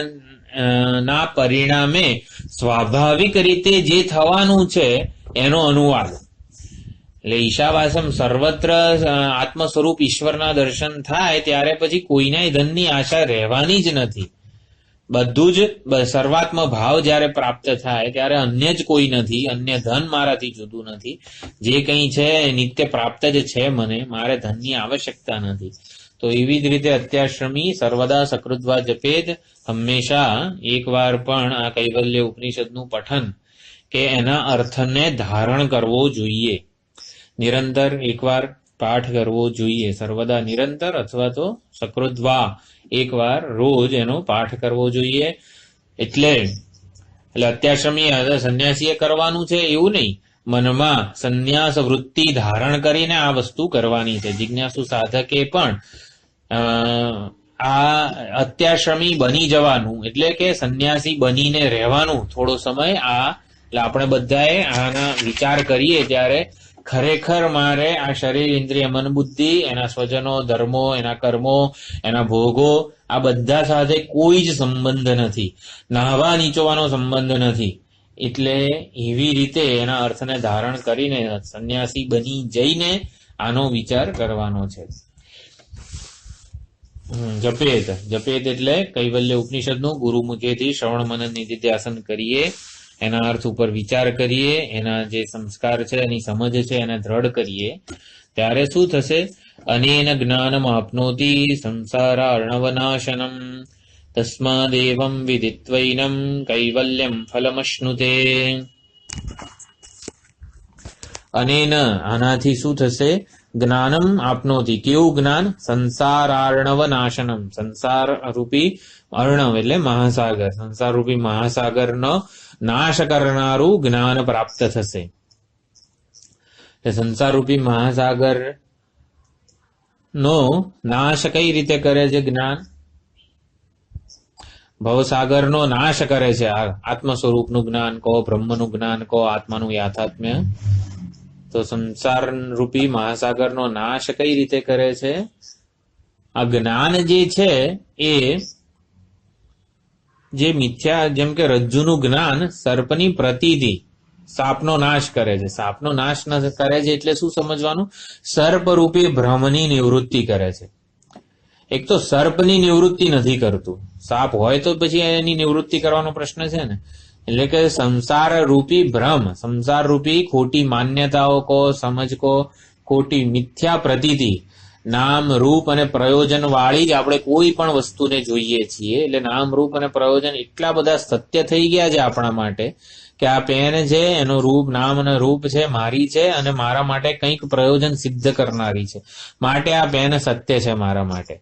ના પરિણામે સ્વાભાવિક રીતે જે થવાનું છે એનો અનુવાદ. એટલે ઈશાવાસમ, સર્વત્ર આત્મ સ્વરૂપ ઈશ્વરના દર્શન થાય ત્યારે પછી કોઈના ધનની આશા રહેવાની જ નથી. બધું જ સર્વાત્મ ભાવ જ્યારે પ્રાપ્ત થાય ત્યારે અન્ય જ કોઈ નથી, અન્ય ધન મારાથી જુદું નથી. જે કંઈ છે નિત્ય પ્રાપ્ત જ છે મને, મારે ધનની આવશ્યકતા નથી. તો એવી જ રીતે અત્યાશ્રમી સર્વદા સકૃદ્વા જપેદ, હંમેશા એકવાર પણ આ કૈવલ્ય ઉપનિષદનું પઠન કે એના અર્થને ધારણ કરવો જોઈએ. નિરંતર એકવાર પાઠ કરવો જોઈએ, સર્વદા નિરંતર અથવા તો સકૃત્વા એકવાર રોજ એનો પાઠ કરવો જોઈએ. એટલે અત્યાશ્રમી સંન્યાસીએ કરવાનું છે એવું નહીં, મનમાં સંન્યાસ વૃત્તિ ધારણ કરીને આ વસ્તુ કરવાની છે. જિજ્ઞાસુ સાધકે પણ આ અત્યાશ્રમી બની જવાનું, એટલે કે સંન્યાસી બનીને રહેવાનું થોડો સમય. એટલે આપણે બધાએ આના વિચાર કરીએ ત્યારે ખરેખર મારે આ શરીર, ઇન્દ્રિય, મન, બુદ્ધિ, એના સ્વજનો, ધર્મો, એના કર્મો, એના ભોગો, આ બધા સાથે કોઈ જ સંબંધ નથી, નાહવા નીચોવાનો સંબંધ નથી. એટલે એવી રીતે એના અર્થને ધારણ કરીને સંન્યાસી બની જઈને આનો વિચાર કરવાનો છે. જપેત એટલે કૈવલ્ય ઉપનિષદનું ગુરુ મુખેથી શ્રવણ મનન નિધિધ્યાસન કરીએ, એના અર્થ ઉપર વિચાર કરીએ, એના જે સંસ્કાર છે એની સમજ છે એને દ્રઢ કરીએ, ત્યારે શું થશે? અનેન જ્ઞાનમ આપનોતિ સંસારા અર્ણવનાશનમ તસ્માદેવં વિદિત્વૈનમ કૈવલ્યમ ફલમશ્નુતે. અનેન આનાથી શું થશે? જ્ઞાનમ આપનોતિ, કેવું જ્ઞાન? સંસારાર્ણવ નાશનમ, સંસાર રૂપી અર્ણવ એટલે મહાસાગર, સંસાર રૂપી મહાસાગરનો નાશ કરનારું જ્ઞાન પ્રાપ્ત થશે. સંસાર રૂપી મહાસાગર નો નાશ કઈ રીતે કરે છે જ્ઞાન? ભવસાગરનો નાશ કરે છે. આત્મ સ્વરૂપનું જ્ઞાન કહો, બ્રહ્મનું જ્ઞાન કહો, આત્માનું યાથાત્મ્ય. તો સંસાર રૂપી મહાસાગરનો નાશ કઈ રીતે કરે છે? આ જ્ઞાન જે છે એ જે મિથ્યા, જેમ કે રજ્જુનું જ્ઞાન સર્પની પ્રતીતિ સાપનો નાશ કરે છે. સાપનો નાશ ન કરે છે એટલે શું સમજવાનું? સર્પ રૂપી ભ્રમની નિવૃત્તિ કરે છે. એક તો સર્પની નિવૃત્તિ નથી કરતું, સાપ હોય તો પછી એની નિવૃત્તિ કરવાનો પ્રશ્ન છે ને. એટલે કે સંસાર રૂપી ભ્રમ, સંસાર રૂપી ખોટી માન્યતાઓ કો, સમજ કો, ખોટી મિથ્યા પ્રતીતિ, નામ રૂપ અને પ્રયોજન વાળી જ આપણે કોઈ પણ વસ્તુને જોઈએ છીએ. એટલે નામ રૂપ અને પ્રયોજન એટલા બધા સત્ય થઈ ગયા છે આપણા માટે કે આ પેન છે એનો રૂપ, નામ અને રૂપ છે, મારી છે અને મારા માટે કંઈક પ્રયોજન સિદ્ધ કરનારી છે, માટે આ પેન સત્ય છે મારા માટે.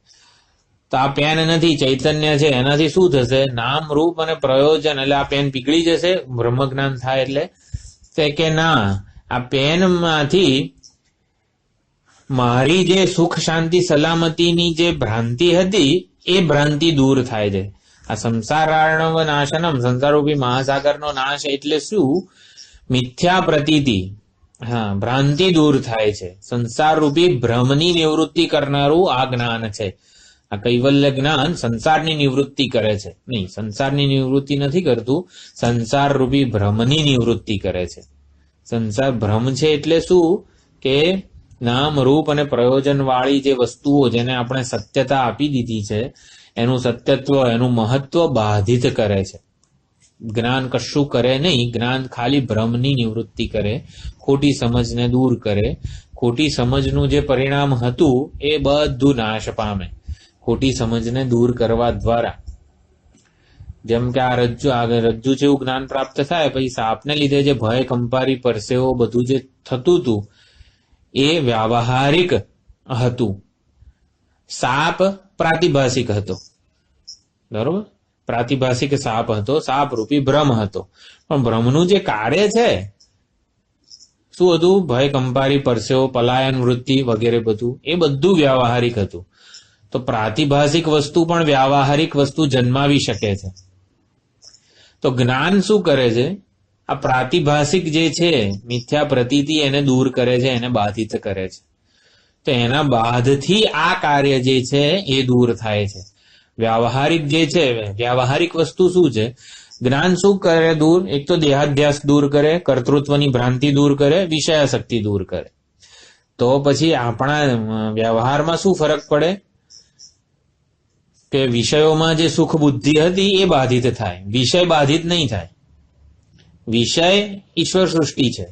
તો આ પેન નથી, ચૈતન્ય છે. એનાથી શું થશે? નામ રૂપ અને પ્રયોજન, એટલે આ પેન પીગળી જશે બ્રહ્મજ્ઞાન થાય એટલે કે ના, આ પેનમાંથી મારી જે સુખ શાંતિ સલામતીની જે ભ્રાંતિ હતી એ ભ્રાંતિ દૂર થાય છે. આ સંસારાર્ણવ નાશનમ, સંસારરૂપી મહાસાગરનો નાશ એટલે શું? મિથ્યા પ્રતીતિ, ભ્રાંતિ દૂર થાય છે. સંસાર રૂપી ભ્રમની નિવૃત્તિ કરનારું આ જ્ઞાન છે. આ કૈવલ્ય જ્ઞાન સંસારની નિવૃત્તિ કરે છે. નહીં, સંસારની નિવૃત્તિ નથી કરતું, સંસાર રૂપી ભ્રમની નિવૃત્તિ કરે છે. સંસાર ભ્રમ છે એટલે શું? કે નામ રૂપ અને પ્રયોજન વાળી જે વસ્તુઓ જેને આપણે સત્યતા આપી દીધી છે એનું સત્યત્વ, એનું મહત્વ બાધિત કરે છે. જ્ઞાન કશું કરે નહીં, જ્ઞાન ખાલી ભ્રમની નિવૃત્તિ કરે, ખોટી સમજને દૂર કરે. ખોટી સમજનું જે પરિણામ હતું એ બધું નાશ પામે ખોટી સમજને દૂર કરવા દ્વારા. જેમ કે આ રજ્જુ જેવું જ્ઞાન પ્રાપ્ત થાય પછી સાપને લીધે જે ભય, કંપારી, પરસેવો બધું જે થતું હતું એ વ્યાવહારિક હતું, સાપ પ્રાતિભાષિક હતો. બરોબર? પ્રાતિભાષિક સાપ હતો, સાપ રૂપી ભ્રમ હતો. પણ ભ્રમનું જે કાર્ય છે શું હતું? ભય, કંપારી, પરસેવો, પલાયન વૃત્તિ વગેરે બધું, એ બધું વ્યાવહારિક હતું. તો પ્રાતિભાષિક વસ્તુ પણ વ્યાવહારિક વસ્તુ જન્માવી શકે છે. તો જ્ઞાન શું કરે છે? આ પ્રાતિભાષિક જે છે મિથ્યા પ્રતીતિ એને દૂર કરે છે, એને બાધિત કરે છે. તો એના બાદથી આ કાર્ય જે છે એ દૂર થાય છે. વ્યાવહારિક જે છે, વ્યાવહારિક વસ્તુ શું છે? જ્ઞાન શું કરે દૂર? એક તો દેહાધ્યાસ દૂર કરે, કર્તૃત્વની ભ્રાંતિ દૂર કરે, વિષયાસક્તિ દૂર કરે. તો પછી આપણા વ્યવહારમાં શું ફરક પડે? કે વિષયોમાં જે સુખ બુદ્ધિ હતી એ બાધિત થાય, વિષય બાધિત નહીં થાય. વિષય ઈશ્વર સૃષ્ટિ છે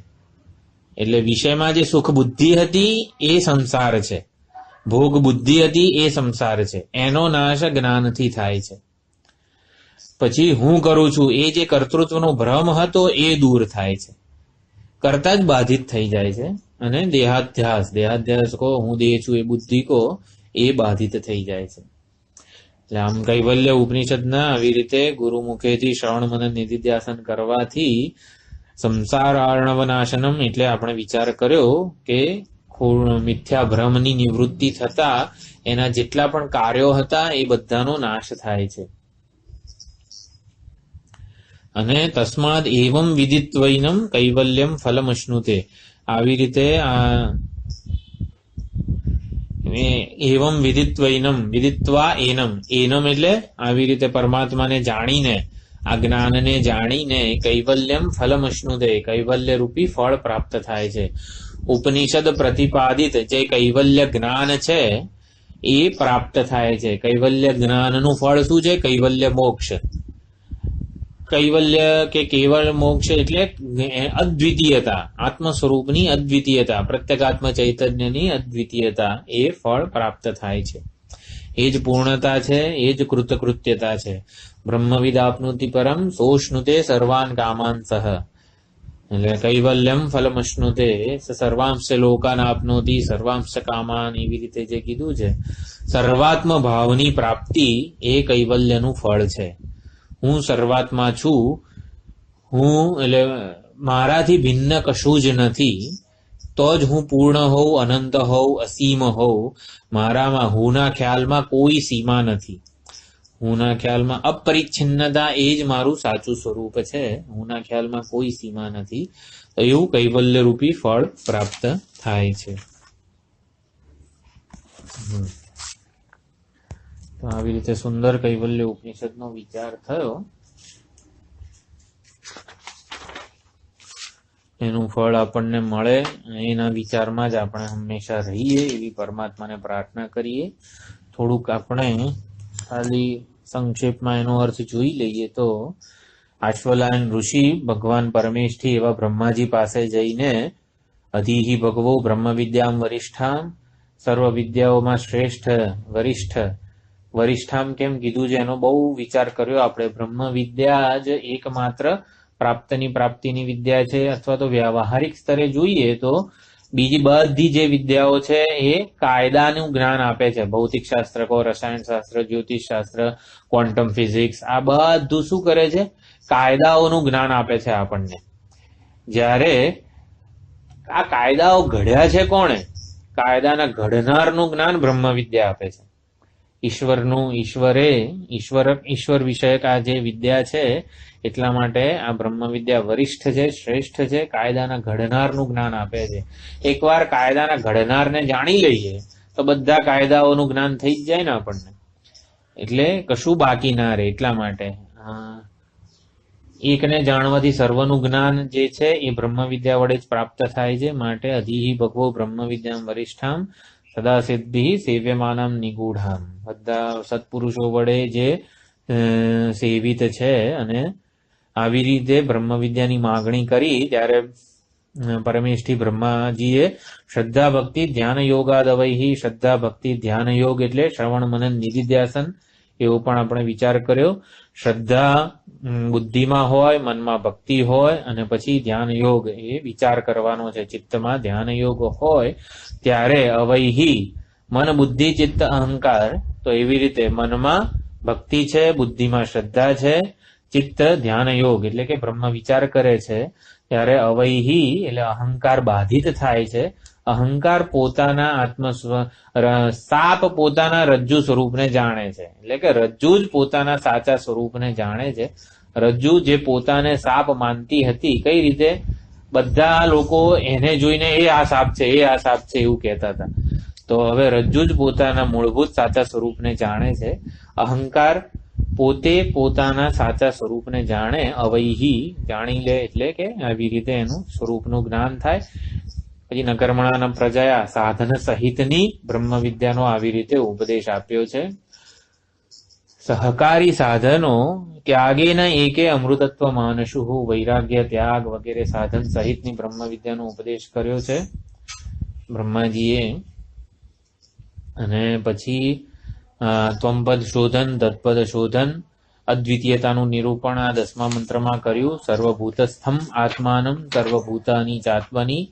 એટલે વિષયમાં જે સુખ બુદ્ધિ હતી એ સંસાર છે, ભોગ બુદ્ધિ હતી એ સંસાર છે, એનો નાશ જ્ઞાનથી થાય છે. પછી હું કરું છું એ જે કર્તૃત્વનો ભ્રમ હતો એ દૂર થાય છે, કરતા જ બાધિત થઈ જાય છે. અને દેહાધ્યાસ, દેહાધ્યાસ કો હું દેહ છું એ બુદ્ધિ કો એ બાધિત થઈ જાય છે. એટલે આમ કૈવલ્ય ઉપનિષદના આવી રીતે ગુરુ મુખેથી શ્રવણ મનન નિધિધ્યાસન કરવાથી સંસાર આર્ણવ નાશનમ એટલે આપણે વિચાર કર્યો કે મિથ્યા ભ્રમની નિવૃત્તિ થતા એના જેટલા પણ કાર્યો હતા એ બધાનો નાશ થાય છે. અને તસ્માદ એવમ વિદિત્વૈનમ કૈવલ્યમ ફલમશ્નુતે, આવી રીતે એવમ વિદિત્વૈનમ, વિદિત્વા એનમ, એનમ એટલે આવી રીતે પરમાત્માને જાણીને, આ જ્ઞાનને જાણીને કૈવલ્યમ ફલમશ્નુતે, કૈવલ્ય રૂપી ફળ પ્રાપ્ત થાય છે. ઉપનિષદ પ્રતિપાદિત જે કૈવલ્ય જ્ઞાન છે એ પ્રાપ્ત થાય છે. કૈવલ્ય જ્ઞાનનું ફળ શું છે? કૈવલ્ય મોક્ષ. કૈવલ્ય કે કેવળ મોક્ષ એટલે અદ્વિતીયતા, આત્મ સ્વરૂપની અદ્વિતીયતા, પ્રત્યેગાત્મ ચૈતન્યની અદ્વિતીયતા, એ ફળ પ્રાપ્ત થાય છે. એ જ પૂર્ણતા છે, એ જ કૃતકૃત્યતા છે. બ્રહ્મવિદ આપનુતિ પરમ સોષ્ણુતે સર્વાન કામાન સહ, એટલે કૈવલ્યમ ફલમશ્નુતે સર્વાંશ લોકાન આપનોતિ સર્વાંશ કામાન, એવી રીતે જે કીધું છે, સર્વાત્મ ભાવની પ્રાપ્તિ એ કૈવલ્યનું ફળ છે. હું સર્વાત્મા છું, હું એટલે મારાથી ભિન્ન કશું જ નથી, તો જ હું પૂર્ણ હોઉં, અનંત હોઉં, અસીમ હોઉં. મારામાં હુંના ખ્યાલમાં કોઈ સીમા નથી. હુંના ખ્યાલમાં અપરિચ્છિન્નતા એ જ મારું સાચું સ્વરૂપ છે. હુંના ખ્યાલમાં કોઈ સીમા નથી. તો એવું કૈવલ્ય રૂપી ફળ પ્રાપ્ત થાય છે. તો આવી રીતે સુંદર કૈવલ્ય ઉપનિષદનો વિચાર થયો. એનું ફળ આપણને મળે, એના વિચારમાં જ આપણે હંમેશા રહીએ એવી પરમાત્માને પ્રાર્થના કરીએ. થોડુંક આપણે ખાલી સંક્ષેપમાં એનો અર્થ જોઈ લઈએ તો, આશ્વલાયન ઋષિ ભગવાન પરમેશથી એવા બ્રહ્માજી પાસે જઈને અધિહિ ભગવો બ્રહ્મ વિદ્યામ વરિષ્ઠામ, સર્વ વિદ્યાઓમાં શ્રેષ્ઠ વરિષ્ઠામ કેમ કીધું છે એનો બહુ વિચાર કર્યો આપણે. બ્રહ્મ વિદ્યા જ એકમાત્ર પ્રાપ્તિની વિદ્યા છે, અથવા તો વ્યવહારિક સ્તરે જોઈએ તો બીજી બધી જે વિદ્યાઓ છે એ કાયદાનું જ્ઞાન આપે છે. ભૌતિક શાસ્ત્ર કો, રસાયણ શાસ્ત્ર, જ્યોતિષ શાસ્ત્ર, ક્વોન્ટમ ફિઝિક્સ, આ બધું શું કરે છે? કાયદાઓનું જ્ઞાન આપે છે આપણને. જ્યારે આ કાયદાઓ ઘડ્યા છે કોણે? કાયદાના ઘડનારનું જ્ઞાન બ્રહ્મ વિદ્યા આપે છે. ઈશ્વર વિષયક આ જે વિદ્યા છે, એટલા માટે આ બ્રહ્મ વિદ્યા વરિષ્ઠ છે, શ્રેષ્ઠ છે. કાયદાના ઘડનારનું જ્ઞાન આપે છે. એકવાર કાયદાના ઘડનારને જાણી લઈએ તો બધા કાયદાઓનું જ્ઞાન થઈ જ જાય ને આપણને, એટલે કશું બાકી ના રહે. એટલા માટે એકને જાણવાથી સર્વનું જ્ઞાન જે છે એ બ્રહ્મ વિદ્યા વડે જ પ્રાપ્ત થાય છે. માટે અધિહિ ભગવો બ્રહ્મ વિદ્યામ વરિષ્ઠામ સદા સિદ્ધિ સેવ્યમાનમ નિગૂઢામ, બધા સત્પુરુષો વડે જે સેવિત છે. અને આવી રીતે બ્રહ્મ વિદ્યાની માગણી કરી ત્યારે પરમેશથી બ્રહ્માજીએ શ્રદ્ધા ભક્તિ ધ્યાન યોગાદવૈહિ, શ્રદ્ધા ભક્તિ ધ્યાન યોગ એટલે શ્રવણ મનન નિધિધ્યાસન, એવો પણ આપણે વિચાર કર્યો. શ્રદ્ધા બુદ્ધિમાં હોય, મનમાં ભક્તિ હોય, અને પછી ધ્યાન યોગ એ વિચાર કરવાનો છે. ચિત્તમાં ધ્યાન યોગ હોય ત્યારે અવૈહી, મન બુદ્ધિ ચિત્ત અહંકાર, તો એવી રીતે મનમાં ભક્તિ છે, બુદ્ધિમાં શ્રદ્ધા છે, ચિત્ત ધ્યાન યોગ એટલે કે બ્રહ્મ વિચાર કરે છે, ત્યારે અવૈહી એટલે અહંકાર બાધિત થાય છે. અહંકાર પોતાના સાપ પોતાના રજ્જુ સ્વરૂપને જાણે છે, એટલે કે રજ્જુ જ પોતાના સાચા સ્વરૂપને જાણે છે. રજ્જુ જે પોતાને સાપ માનતી હતી, કઈ રીતે? બધા લોકો એને જોઈને એ આ સાપ છે, એ આ સાપ છે એવું કહેતા હતા. તો હવે રજ્જુ જ પોતાના મૂળભૂત સાચા સ્વરૂપને જાણે છે. અહંકાર પોતે પોતાના સાચા સ્વરૂપને જાણે, અવૈહી જાણી લે, એટલે કે આવી રીતે એનું સ્વરૂપનું જ્ઞાન થાય. પછી નકર્મણાના પ્રજયા સાધન સહિતની બ્રહ્મ વિદ્યાનો આવી રીતે ઉપદેશ આપ્યો છે. સહકારી સાધનો ત્યાગેન એકે અમૃતત્વ માનસુ, વૈરાગ્ય, ત્યાગ વગેરે સાધન સહિતની બ્રહ્મ વિદ્યાનો ઉપદેશ કર્યો છે બ્રહ્માજીએ. અને પછી ત્વમપદ શોધન, તત્પદ શોધન, અદ્વિતીયતાનું નિરૂપણ આ 10મા મંત્રમાં કર્યું. સર્વભૂતસ્થમ આત્માનમ સર્વભૂતાની ચાત્મની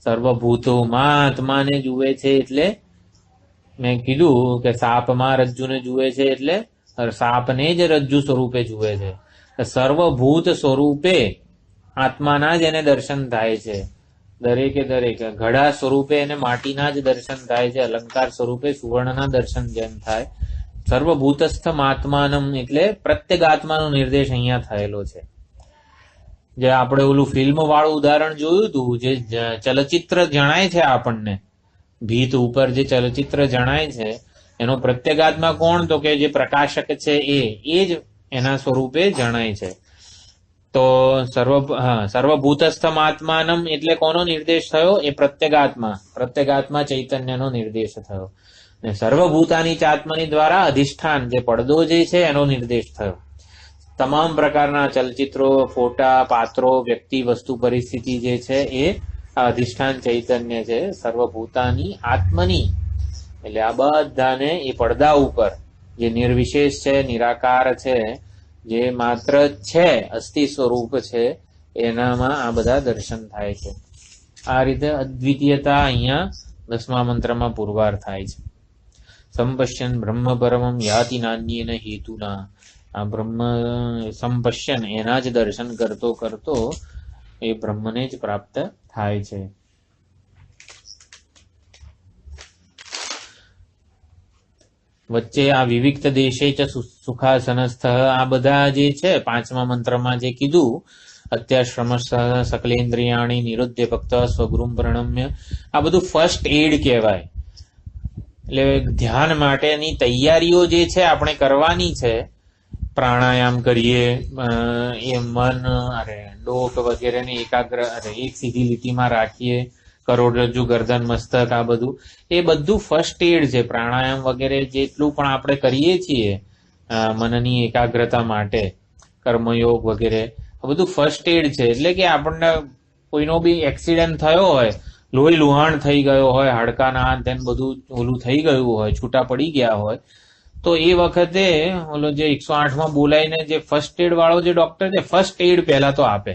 સર્વભૂતોમાં આત્માને જુએ છે એટલે મેં કીધું કે સાપમાં રજ્જુને જુએ છે એટલે સાપને જ રજ્જુ સ્વરૂપે જુએ છે. સર્વભૂત સ્વરૂપે આત્માના જ એને દર્શન થાય છે. દરેકે દરેક ઘડા સ્વરૂપે એને માટીના જ દર્શન થાય છે. અલંકાર સ્વરૂપે સુવર્ણના દર્શન જેમ થાય. સર્વભૂતસ્થમ આત્માનમ એટલે પ્રત્યેક આત્માનો નિર્દેશ અહીંયા થયેલો છે. જે આપણે ઓલું ફિલ્મ વાળું ઉદાહરણ જોયું હતું, જે ચલચિત્ર જણાય છે આપણને, ભીત ઉપર જે ચલચિત્ર જણાય છે એનો પ્રત્યેગાત્મા કોણ? તો કે જે પ્રકાશક છે એ જ એના સ્વરૂપે જણાય છે. તો સર્વભૂતસ્થમ આત્માનમ એટલે કોનો નિર્દેશ થયો? એ પ્રત્યેગાત્મા ચૈતન્યનો નિર્દેશ થયો. ને સર્વભૂતાની આત્માની દ્વારા અધિષ્ઠાન જે પડદો જે છે એનો નિર્દેશ થયો. તમામ પ્રકારના ચલચિત્રો, ફોટા, પાત્રો, વ્યક્તિ, વસ્તુ, પરિસ્થિતિ જે છે એ અધિષ્ઠાન ચૈતન્ય છે. સર્વભૂતાની આત્મની એટલે આ બધાને એ પડદા ઉપર જે નિર્વિશેષ છે, નિરાકાર છે, જે માત્ર છે, અસ્થિ સ્વરૂપ છે, એનામાં આ બધા દર્શન થાય છે. આ રીતે અદ્વિતીયતા અહીંયા 10મા મંત્રમાં પુરવાર થાય છે. સંપશ્યન બ્રહ્મ પરમમ યાતિ નાન્યેન હેતુના. આ બ્રહ્મ સંપશ્યન એના જ દર્શન કરતો કરતો એ બ્રહ્મને જ પ્રાપ્ત થાય છે. વચ્ચે આ વિવિક્ત દેશે ચ સુખાસનસ્થ આ બધા જે છે 5મા મંત્રમાં જે કીધું, અત્યાશ્રમસ્થ સકલેન્દ્રિયાણી નિરુદ્ધ ભક્ત સ્વગૃહમ પ્રણમ્ય, આ બધું ફર્સ્ટ એડ કહેવાય. એટલે ધ્યાન માટેની તૈયારીઓ જે છે આપણે કરવાની છે. પ્રાણાયામ કરીએ, એ મન ડોક વગેરેને એકાગ્ર એક સીધી લીટીમાં રાખીએ, કરોડરજ્જુ, ગરદન, મસ્તક, આ બધું એ બધું ફર્સ્ટ એડ છે. પ્રાણાયામ વગેરે જેટલું પણ આપણે કરીએ છીએ મનની એકાગ્રતા માટે, કર્મયોગ વગેરે, આ બધું ફર્સ્ટ એડ છે. એટલે કે આપણને કોઈનો બી એક્સિડન્ટ થયો હોય, લોહી લુહાણ થઈ ગયો હોય, હાડકાના તેમ બધું ઓલું થઈ ગયું હોય, છૂટા પડી ગયા હોય, તો એ વખતે ઓલો જે 108માં બોલાવીને જે ફર્સ્ટ એડ વાળો જે ડોક્ટર છે, ફર્સ્ટ એડ પહેલા તો આપે.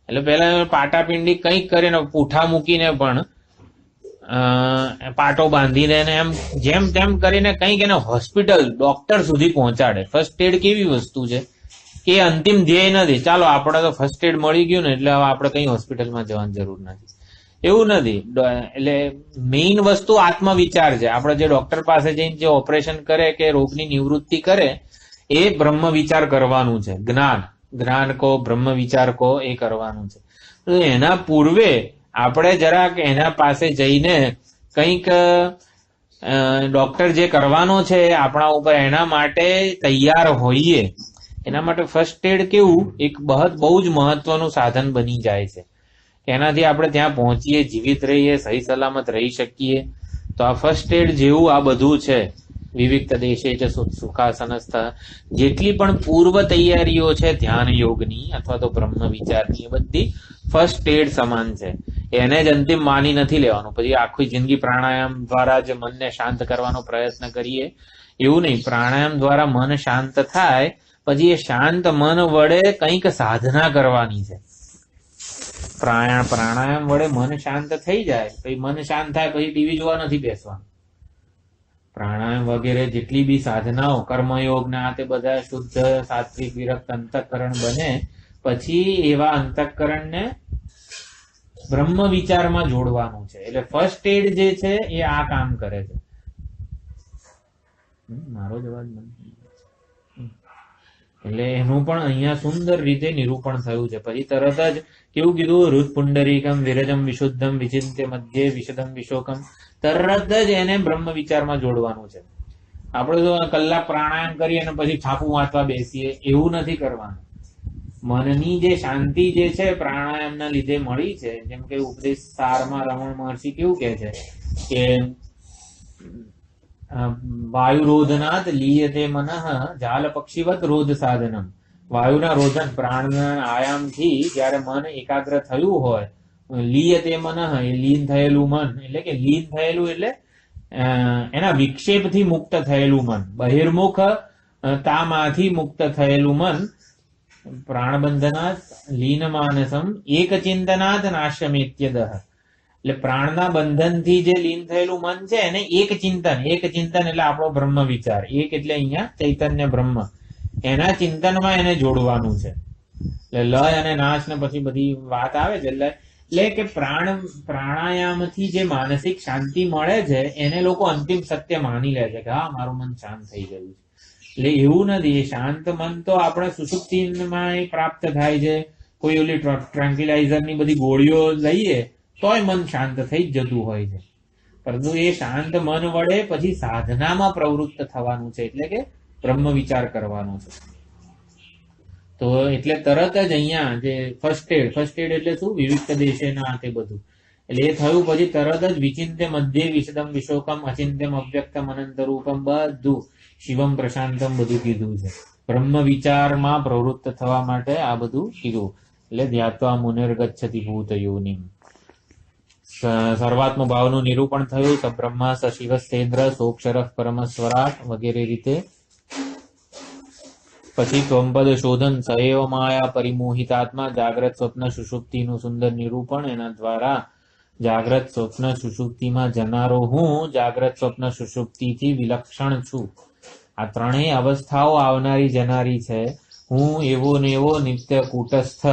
એટલે પહેલા પાટાપિંડી કંઈક કરીને પૂઠા મૂકીને પણ પાટો બાંધીને એમ જેમ તેમ કરીને કંઈક એને હોસ્પિટલ ડોક્ટર સુધી પહોંચાડે. ફર્સ્ટ એડ કેવી વસ્તુ છે કે અંતિમ ધ્યેય નથી, ચાલો આપણે તો ફર્સ્ટ એડ મળી ગયું ને એટલે હવે આપણે કઈ હોસ્પિટલમાં જવાની જરૂર નથી, એવું નથી. એટલે મેઇન વસ્તુ આત્મવિચાર છે. આપણે જે ડોક્ટર પાસે જઈને જે ઓપરેશન કરે કે રોગની નિવૃત્તિ કરે એ બ્રહ્મ વિચાર કરવાનું છે. જ્ઞાન કો બ્રહ્મ વિચાર કો એ કરવાનું છે. તો એના પૂર્વે આપણે જરાક એના પાસે જઈને કંઈક ડોક્ટર જે કરવાનો છે આપણા ઉપર, એના માટે તૈયાર હોઈએ. એના માટે ફર્સ્ટ એડ કેવું એક બહુ જ મહત્વનું સાધન બની જાય છે. એનાથી આપણે ત્યાં પહોંચીએ, જીવિત રહીએ, સહી સલામત રહી શકીએ. તો આ ફર્સ્ટ એડ જેવું આ બધું છે. વિવિક્ત દેશે છે સુખાસનસ્થ, જેટલી પણ પૂર્વ તૈયારીઓ છે ધ્યાન યોગની અથવા તો બ્રહ્મ વિચારની, એ બધી ફર્સ્ટ એડ સમાન છે. એને જ અંતિમ માની નથી લેવાનું. પછી આખી જિંદગી પ્રાણાયામ દ્વારા જ મનને શાંત કરવાનો પ્રયત્ન કરીએ એવું નહીં. પ્રાણાયામ દ્વારા મન શાંત થાય, પછી એ શાંત મન વડે કંઈક સાધના કરવાની છે. પ્રાણાયામ વડે મન શાંત થઈ જાય, પછી મન શાંત થાય પછી ટીવી જોવા નથી બેસવાનું. પ્રાણાયામ વગેરે જેટલી બી સાધનાઓ, કર્મયોગ ના તે બધા શુદ્ધ સાત્વિક વિરક્ત અંતઃકરણ બને, પછી એવા અંતઃકરણને બ્રહ્મ વિચારમાં જોડવાનું છે. એટલે ફર્સ્ટ એડ જે છે એ આ કામ કરે છે. મારો જવાબ એટલે એનું પણ અહીંયા સુંદર રીતે નિરૂપણ થયું છે. પછી તરત જ કેવું કીધું, રુદ પુંડરીકમ વિરજમ વિશુદ્ધમ વિચિંત્ય મધ્યે વિશદમ વિશોકમ, તરત જ એને બ્રહ્મ વિચારમાં જોડવાનું છે. આપણે તો કલાક પ્રાણાયામ કરીએ અને પછી છાપું વાંચવા બેસીએ એવું નથી કરવાનું. મનની જે શાંતિ જે છે પ્રાણાયામના લીધે મળી છે, જેમ કે ઉપદેશ સારમાં રમણ મહર્ષિ કેવું કહે છે કે વાયુ રોધનાદ લીયતે મનઃ જાલ પક્ષીવત રોધ સાધનમ. વાયુના રોધન પ્રાણના આયામથી જયારે મન એકાગ્ર થયું હોય, લીયતે મનઃ એ લીન થયેલું મન, એટલે કે લીન થયેલું એટલે એના વિક્ષેપથી મુક્ત થયેલું મન, બહિર્મુખ તામાંથી મુક્ત થયેલું મન, પ્રાણબંધનાત લીન માનસમ એક ચિંતનાત નાશ્યમેત્યદઃ. એટલે પ્રાણના બંધનથી જે લીન થયેલું મન છે એને એક ચિંતન એટલે આપણો બ્રહ્મ વિચાર, એક એટલે અહીંયા ચૈતન્ય બ્રહ્મ, એના ચિંતનમાં એને જોડવાનું છે. એટલે લય અને નાશ ને પછી બધી વાત આવે છે. એટલે કે પ્રાણાયામથી જે માનસિક શાંતિ મળે છે એને લોકો અંતિમ સત્ય માની લે છે કે હા મારું મન શાંત થઈ ગયું છે. એટલે એવું નથી. શાંત મન તો આપણે સુષુપ્તિમાં પ્રાપ્ત થાય છે. કોઈ ઓલી ટ્રાન્ક્વિલાઇઝર ની બધી ગોળીઓ લઈએ તોય મન શાંત થઈ જ જતું હોય છે. પરંતુ એ શાંત મન વડે પછી સાધનામાં પ્રવૃત્ત થવાનું છે, એટલે કે બ્રહ્મ વિચાર કરવાનો છે. તો એટલે તરત જ અહીંયા જે ફર્સ્ટ એડ એટલે શું? વિવિક્ત દેશે ના તે બધું. એટલે એ થયું પછી તરત જ વિચિંત્ય મધ્ય વિશદમ વિશોકમ અચિંત્યમ અવ્યક્તમ અનંત રૂપમ બધું શિવમ પ્રશાંતમ બધું કીધું છે. બ્રહ્મ વિચારમાં પ્રવૃત્ત થવા માટે આ બધું કીધું. એટલે ધ્યાત્વા મુનિર્ગચ્છતિ ભૂતયોનિમ. સર્વાત્મ ભાવનું નિરૂપણ થયું. સબ્રહ્મા સ શિવસ્તેન્દ્ર સોક્ષર પરમસ્વરાટ વગેરે રીતે. પછી ત્વંપદ શોધન સએવ માયા પરિમોહિતાત્મા જાગ્રત સ્વપ્ન સુષુપ્તિનું સુંદર નિરૂપણ. એના દ્વારા જાગ્રત સ્વપ્ન સુષુપ્તિમાં જનારો હું જાગ્રત સ્વપ્ન સુષુપ્તિથી વિલક્ષણ છું. આ ત્રણેય અવસ્થાઓ આવનારી જનારી છે. હું એવો ને એવો નિત્ય કૂટસ્થ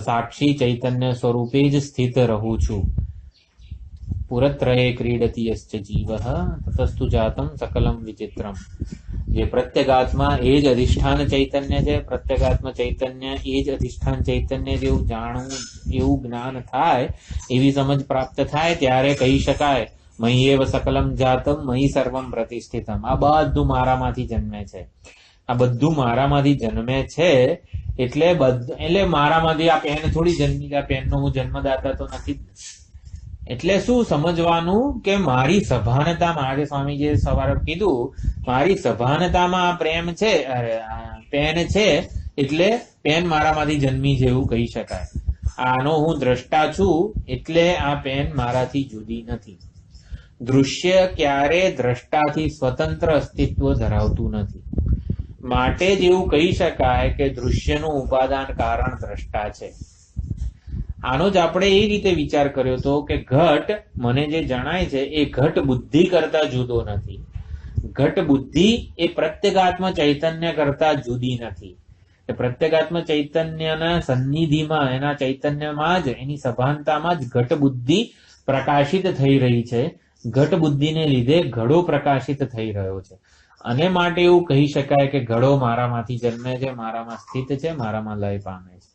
સાક્ષી ચૈતન્ય સ્વરૂપે જ સ્થિત રહું છું. પુરત્રયે ક્રીડતી યશ્ચ જીવઃ તતસ્તુ જાતમ સકલમ વિચિત્રમ. જે પ્રત્યેગાત્મા એ જ અધિષ્ઠાન ચૈતન્ય છે. પ્રત્યેગાત્મ ચૈતન્ય એ જ અધિષ્ઠાન ચૈતન્ય જેવું જાણવું, એવું જ્ઞાન થાય, એવી સમજ પ્રાપ્ત થાય ત્યારે કહી શકાય મહી એવ સકલમ જાતમ મહી સર્વમ પ્રતિષ્ઠિતમ. આ બધું મારામાંથી જન્મે છે. આ બધું મારામાંથી જન્મે છે એટલે મારામાંથી આ પેન થોડી જન્મી. આ પેનનો હું જન્મદાતા તો નથી. એટલે શું સમજવાનું કે મારી સભાનતામાં, આજે સ્વામીજીએ સવારે કીધું, મારી સભાનતામાં આ પ્રેમ છે, પેન છે, એટલે પેન મારામાંથી જન્મી છે એવું કહી શકાય. આનો હું દ્રષ્ટા છું એટલે આ પેન મારાથી જુદી નથી. દૃશ્ય ક્યારે દ્રષ્ટાથી સ્વતંત્ર અસ્તિત્વ ધરાવતું નથી. માટે જ એવું કહી શકાય કે દૃશ્યનું ઉપાદાન કારણ દ્રષ્ટા છે. આનો જ આપણે એ રીતે વિચાર કર્યો હતો કે ઘટ મને જે જણાય છે એ ઘટ બુદ્ધિ કરતા જુદો નથી. ઘટ બુદ્ધિ એ પ્રત્યેગાત્મ ચૈતન્ય કરતા જુદી નથી. પ્રત્યેગાત્મ ચૈતન્યના સન્નિધિમાં, એના ચૈતન્યમાં જ, એની સભાનતામાં જ ઘટ બુદ્ધિ પ્રકાશિત થઈ રહી છે. ઘટ બુદ્ધિને લીધે ઘડો પ્રકાશિત થઈ રહ્યો છે. અને માટે એવું કહી શકાય કે ઘડો મારામાંથી જન્મે છે, મારામાં સ્થિત છે, મારામાં લય પામે છે.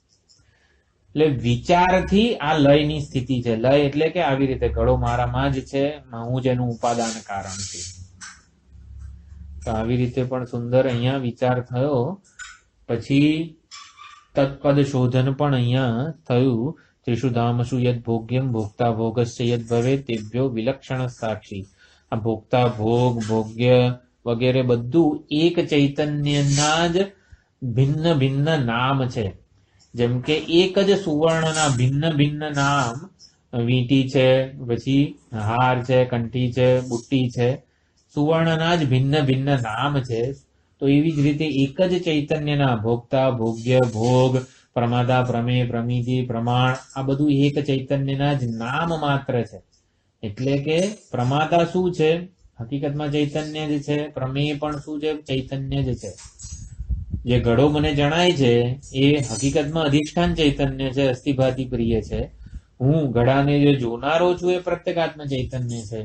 એટલે વિચારથી આ લયની સ્થિતિ છે. લય એટલે કે આવી રીતે ઘડો મારામાં જ છે, હું જ એનું ઉપાદાન કારણ છું. તો આવી રીતે પણ સુંદર અહીંયા વિચાર થયો. પછી તત્પદ શોધન પણ અહીંયા થયું. ત્રિષુ ધામસુ યદ ભોગ્યમ ભોક્તા ભોગસ્ય યદ ભવે તેભ્યો વિલક્ષણ સાક્ષી. આ ભોક્તા ભોગ, ભોગ્ય વગેરે બધું એક ચૈતન્યના જ ભિન્ન ભિન્ન નામ છે. જેમ કે એક જ સુવર્ણના ભિન્ન ભિન્ન નામ, વીંટી છે, પછી હાર છે, કંઠી છે, બુટ્ટી છે, સુવર્ણના જ ભિન્ન ભિન્ન નામ છે. તો એવી જ રીતે એક જ ચૈતન્યના ભોક્તા, ભોગ્ય, ભોગ, પ્રમાદા, પ્રમેય, પ્રમિતિ, પ્રમાણ, આ બધું એક ચૈતન્યના જ નામ માત્ર છે. એટલે કે પ્રમાતા શું છે? હકીકતમાં ચૈતન્ય જ છે. પ્રમેય પણ શું છે? ચૈતન્ય જ છે. જે ઘડો મને જણાય છે એ હકીકતમાં અધિષ્ઠાન ચૈતન્ય છે, અસ્થિભાતિ પ્રિય છે. હું ઘડાને જે જોનારો છું એ પ્રત્યેગાત્મ ચૈતન્ય છે.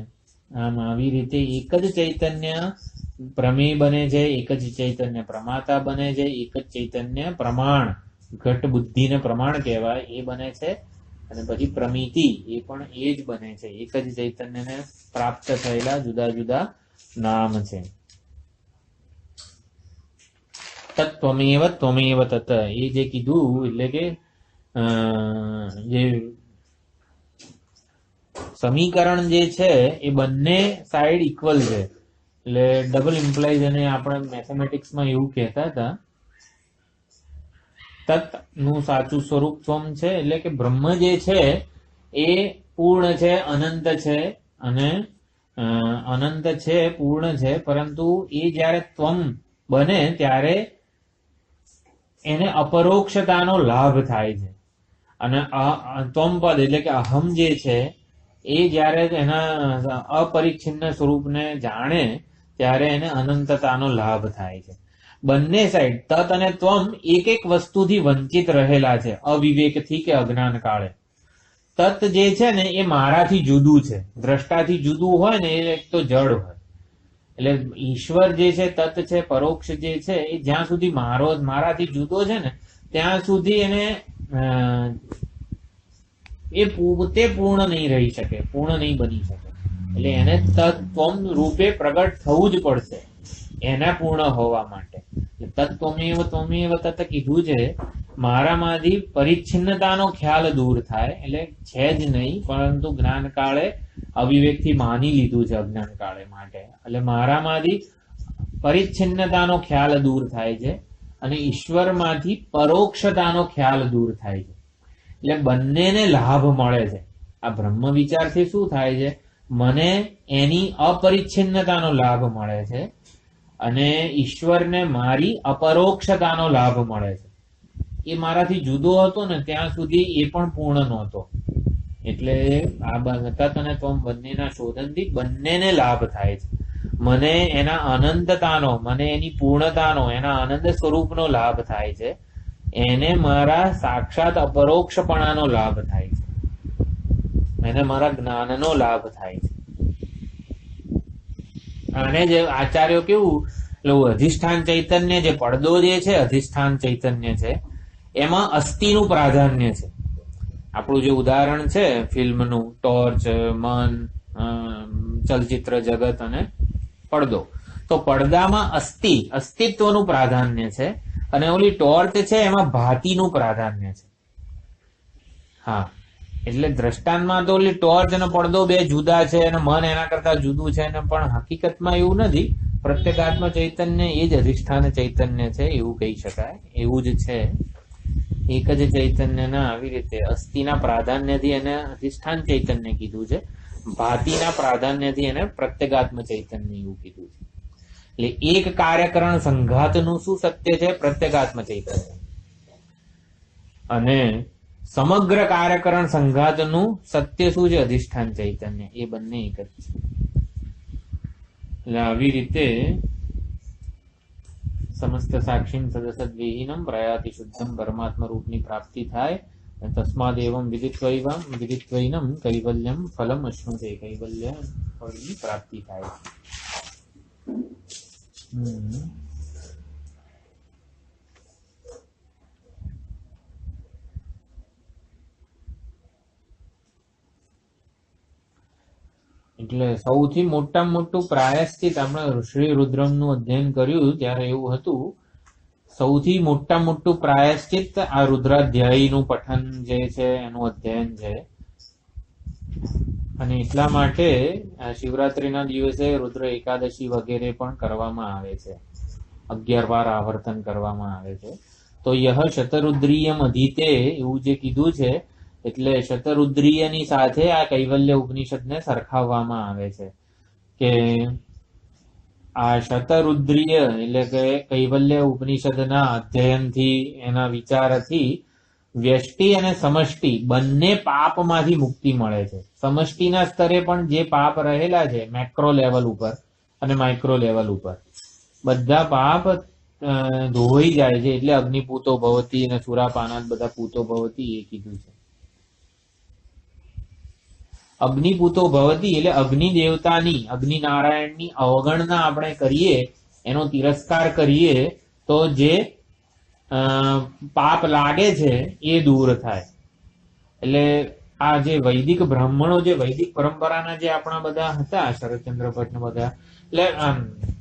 આમ આવી રીતે એક જ ચૈતન્ય પ્રમેય બને છે, એક જ ચૈતન્ય પ્રમાતા બને છે, એક જ ચૈતન્ય પ્રમાણ, ઘટ બુદ્ધિને પ્રમાણ કહેવાય, એ બને છે. અને પછી પ્રમિતિ, એ પણ એ જ બને છે. એક જ ચૈતન્યને પ્રાપ્ત થયેલા જુદા જુદા નામ છે. તત્વમેવ ત્વમેવ તત, એ જે કીધું એટલે કે જે સમીકરણ જે છે એ બંને સાઈડ ઇક્વલ છે. એટલે ડબલ ઇમ્પ્લાઇઝ, અને આપણે મેથેમેટિક્સમાં એવું કહેતા હતા. તત નું સાચું સ્વરૂપ ત્વમ છે. એટલે કે બ્રહ્મ જે છે એ પૂર્ણ છે, અનંત છે, અને અનંત છે, પૂર્ણ છે. પરંતુ એ જ્યારે ત્વમ બને ત્યારે એને અપરોક્ષતાનો લાભ થાય છે. અને ત્વમ પદ એટલે કે અહમ જે છે એ જયારે એના અપરિચ્છિન્ન સ્વરૂપને જાણે ત્યારે એને અનંતતાનો લાભ થાય છે. બંને સાઈડ તત અને ત્વમ એક એક વસ્તુથી વંચિત રહેલા છે અવિવેકથી કે અજ્ઞાન કાળે. તત જે છે ને એ મારાથી જુદું છે, દ્રષ્ટાથી જુદું હોય ને એ એક તો જડ હોય. એટલે ઈશ્વર જે છે તત છે, પરોક્ષ જે છે એ જ્યાં સુધી મારાથી જુદો છે ને ત્યાં સુધી એને એ પોતે પૂર્ણ નહીં રહી શકે, પૂર્ણ નહીં બની શકે. એટલે એને તત્વમ રૂપે પ્રગટ થવું જ પડશે એના પૂર્ણ હોવા માટે. તત્વમેવ ત્વમેવ તત કીધું છે મારામાંથી પરિચ્છિન્નતાનો ખ્યાલ દૂર થાય, એટલે છે જ નહીં પરંતુ જ્ઞાન કાળે અવિવેકથી માની લીધું છે અજ્ઞાન કાળે માટે. એટલે મારામાંથી પરિચ્છિન્નતાનો ખ્યાલ દૂર થાય છે અને ઈશ્વરમાંથી પરોક્ષતાનો ખ્યાલ દૂર થાય છે. એટલે બંનેને લાભ મળે છે. આ બ્રહ્મ વિચારથી શું થાય છે? મને એની અપરિચ્છિન્નતાનો લાભ મળે છે અને ઈશ્વરને મારી અપરોક્ષતાનો લાભ મળે છે. એ મારાથી જુદો હતો ને ત્યાં સુધી એ પણ પૂર્ણ નહોતો. એટલે આ તત અને ત્વમ બંનેના શોધનથી બંનેને લાભ થાય છે. મને એના અનંતતાનો, મને એની પૂર્ણતાનો, એના આનંદ સ્વરૂપનો લાભ થાય છે. એને મારા સાક્ષાત અપરોક્ષપણાનો લાભ થાય છે, એને મારા જ્ઞાનનો લાભ થાય છે. અને જે આચાર્યો કેવું અધિષ્ઠાન ચૈતન્ય જે પડદો જે છે અધિષ્ઠાન ચૈતન્ય છે એમાં અસ્થિનું પ્રાધાન્ય છે. આપણું જે ઉદાહરણ છે ફિલ્મનું, ટોર્ચ, મન, ચલચિત્ર જગત અને પડદો, તો પડદામાં અસ્તિત્વનું પ્રાધાન્ય છે અને ઓલી ટોર્ચ છે એમાં ભાતિનું પ્રાધાન્ય છે. હા, એટલે દ્રષ્ટાંતમાં તો ઓલી ટોર્ચ અને પડદો બે જુદા છે અને મન એના કરતા જુદું છે, પણ હકીકતમાં એવું નથી. પ્રત્યેગાત્મ ચૈતન્ય એ જ અધિષ્ઠાન ચૈતન્ય છે એવું કહી શકાય. એવું જ છે, એક જ ચૈતન્યના આવી રીતે અસ્થિના પ્રાધાન્યથી એને અધિષ્ઠાન ચૈતન્ય કીધું છે, ભાતિના પ્રાધાન્યથી એને પ્રત્યેગાત્મ ચૈતન્ય એવું કીધું છે. એટલે એક કાર્યકરણ સંઘાતનું શું સત્ય છે? પ્રત્યેગાત્મ ચૈતન્ય. અને સમગ્ર કાર્યકરણ સંઘાતનું સત્ય શું છે? અધિષ્ઠાન ચૈતન્ય. એ બંને એક જ છે. એટલે આવી રીતે સમસ્ત સાક્ષીમ સદસદ વિહીનમ પ્રયાતિ શુદ્ધમ પરમાત્મા રૂપની પ્રાપ્તિ થાય. તસ્માદ એવમ વિદિત્વૈનમ કૈવલ્યમ ફલમ અશ્નુતે. કૈવલ્ય ફળની પ્રાપ્તિ થાય. એટલે સૌથી મોટામાં મોટું પ્રાયશ્ચિત, આપણે શ્રી રુદ્રમનું અધ્યયન કર્યું ત્યારે એવું હતું, સૌથી મોટામાં મોટું પ્રાયશ્ચિત આ રુદ્રાધ્યાયીનું પઠન જે છે એનું અધ્યયન છે. અને એટલા માટે શિવરાત્રીના દિવસે રુદ્ર એકાદશી વગેરે પણ કરવામાં આવે છે, 11 વાર આવર્તન કરવામાં આવે છે. તો યહ શતરુદ્રીયમ અધીતે એવું જે કીધું છે, એટલે શતરુદ્રીયની સાથે આ કૈવલ્ય ઉપનિષદને સરખાવવામાં આવે છે કે આ શતરુદ્રીય એટલે કે કૈવલ્ય ઉપનિષદના અધ્યયનથી, એના વિચારથી વ્યષ્ટિ અને સમષ્ટિ બંને પાપમાંથી મુક્તિ મળે છે. સમષ્ટિના સ્તરે પણ જે પાપ રહેલા છે મેક્રો લેવલ ઉપર અને માઇક્રો લેવલ ઉપર, બધા પાપ ધોવાઈ જાય છે. એટલે અગ્નિપૂતો ભવતી અને સુરાપાનાદ બધા પૂતો ભવતી એ કીધું છે. અગ્નિપૂતો ભવતી એટલે અગ્નિ દેવતાની, અગ્નિ નારાયણની અવગણના આપણે કરીએ, એનો તિરસ્કાર કરીએ તો જે પાપ લાગે છે એ દૂર થાય. એટલે આ જે વૈદિક બ્રાહ્મણો, જે વૈદિક પરંપરાના જે આપણા બધા હતા, શરદચંદ્ર ભટ્ટ બધા, એટલે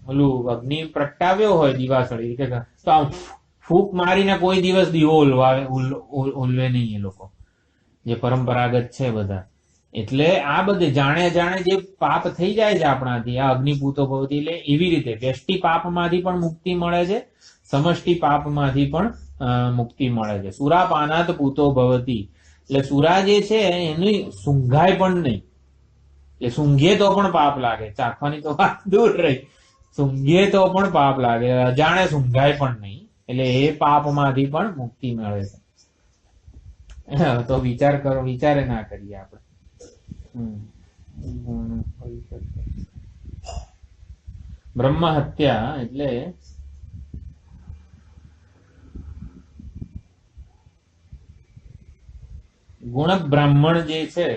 ઓલું અગ્નિ પ્રગટાવ્યો હોય દિવાસળી કે તો આમ ફૂંક મારીને કોઈ દિવસ દીવો ઓલવે નહીં એ લોકો, જે પરંપરાગત છે બધા. એટલે આ બધે જાણે જે પાપ થઈ જાય છે આપણાથી, આ અગ્નિપૂતો ભવતી, એટલે એવી રીતે વ્યષ્ટિ પાપમાંથી પણ મુક્તિ મળે છે, સમષ્ટિ પાપમાંથી પણ મુક્તિ મળે છે. સુરાપાનાત પૂતો ભવતી એટલે સુરા જે છે એની સૂંઘાય પણ નહીં, એટલે સૂંઘીએ તો પણ પાપ લાગે, ચાખવાની તો વાત દૂર રહી, સૂંઘીએ તો પણ પાપ લાગે, અજાણે સૂંઘાય પણ નહીં, એટલે એ પાપમાંથી પણ મુક્તિ મળે છે. તો વિચાર કરો, વિચારે ના કરીએ આપણે. બ્રહ્મ હત્યા એટલે ગુણક બ્રાહ્મણ જે છે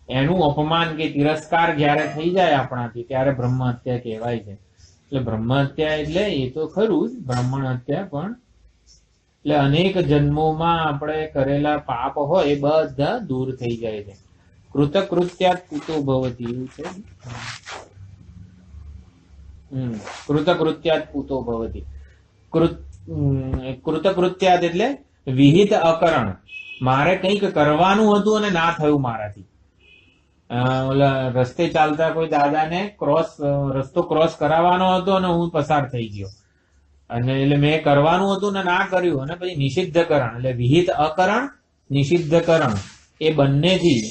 એનું અપમાન કે તિરસ્કાર જયારે થઈ જાય આપણાથી ત્યારે બ્રહ્મ હત્યા કહેવાય છે. એટલે બ્રહ્મ હત્યા એટલે એ તો ખરું જ, બ્રાહ્મણ હત્યા પણ એટલે અનેક જન્મોમાં આપણે કરેલા પાપ હોય એ બધા દૂર થઈ જાય છે. કૃતકૃત્યાત પૂતો ભવતી, એવું છે. કૃતકૃત્યાત પૂતો ભવતી. કૃતકૃત્યાત એટલે વિહિત અકરણ. મારે કંઈક કરવાનું હતું અને ના થયું મારાથી. ઓલા રસ્તે ચાલતા કોઈ દાદાને રસ્તો ક્રોસ કરાવવાનો હતો અને હું પસાર થઈ ગયો, અને એટલે મેં કરવાનું હતું ને ના કર્યું, અને પછી નિષિદ્ધકરણ એટલે વિહિત અકરણ, નિષિદ્ધકરણ એ બંનેથી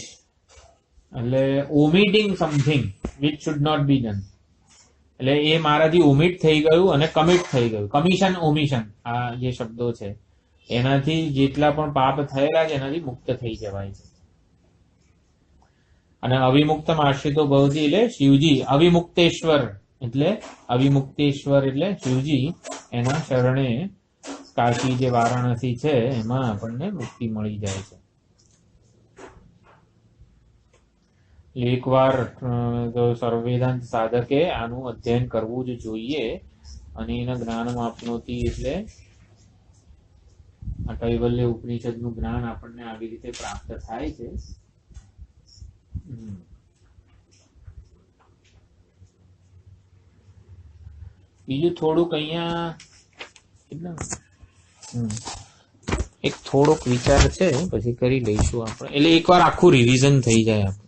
એટલે omitting something which should not be done, એટલે એ મારાથી ઓમિટ થઈ ગયું અને કમિટ થઈ ગયું. કમિશન ઓમિશન આ જે શબ્દો છે એનાથી જેટલા પણ પાપ થયેલા છે એનાથી મુક્ત થઈ જવાય છે. અને અવિમુક્ત આશ્રિતો ભવતી એટલે શિવજી અવિમુક્તેશ્વર, એટલે અવિમુક્તેશ્વર એટલે શિવજી એના શરણે કાશી જે વારાણસી છે એમાં આપણને મુક્તિ મળી જાય છે. એકવાર સર્વવેદાંત સાધકે આનું અધ્યયન કરવું જ જોઈએ, અને એના જ્ઞાન આપનોતી એટલે આ કૈવલ્ય ઉપનિષદનું જ્ઞાન આપણને આવી રીતે પ્રાપ્ત થાય છે. બીજું થોડુંક અહીંયા એક થોડોક વિચાર છે, પછી કરી લઈશું આપણે. એટલે એકવાર આખું રિવિઝન થઈ જાય આપણે.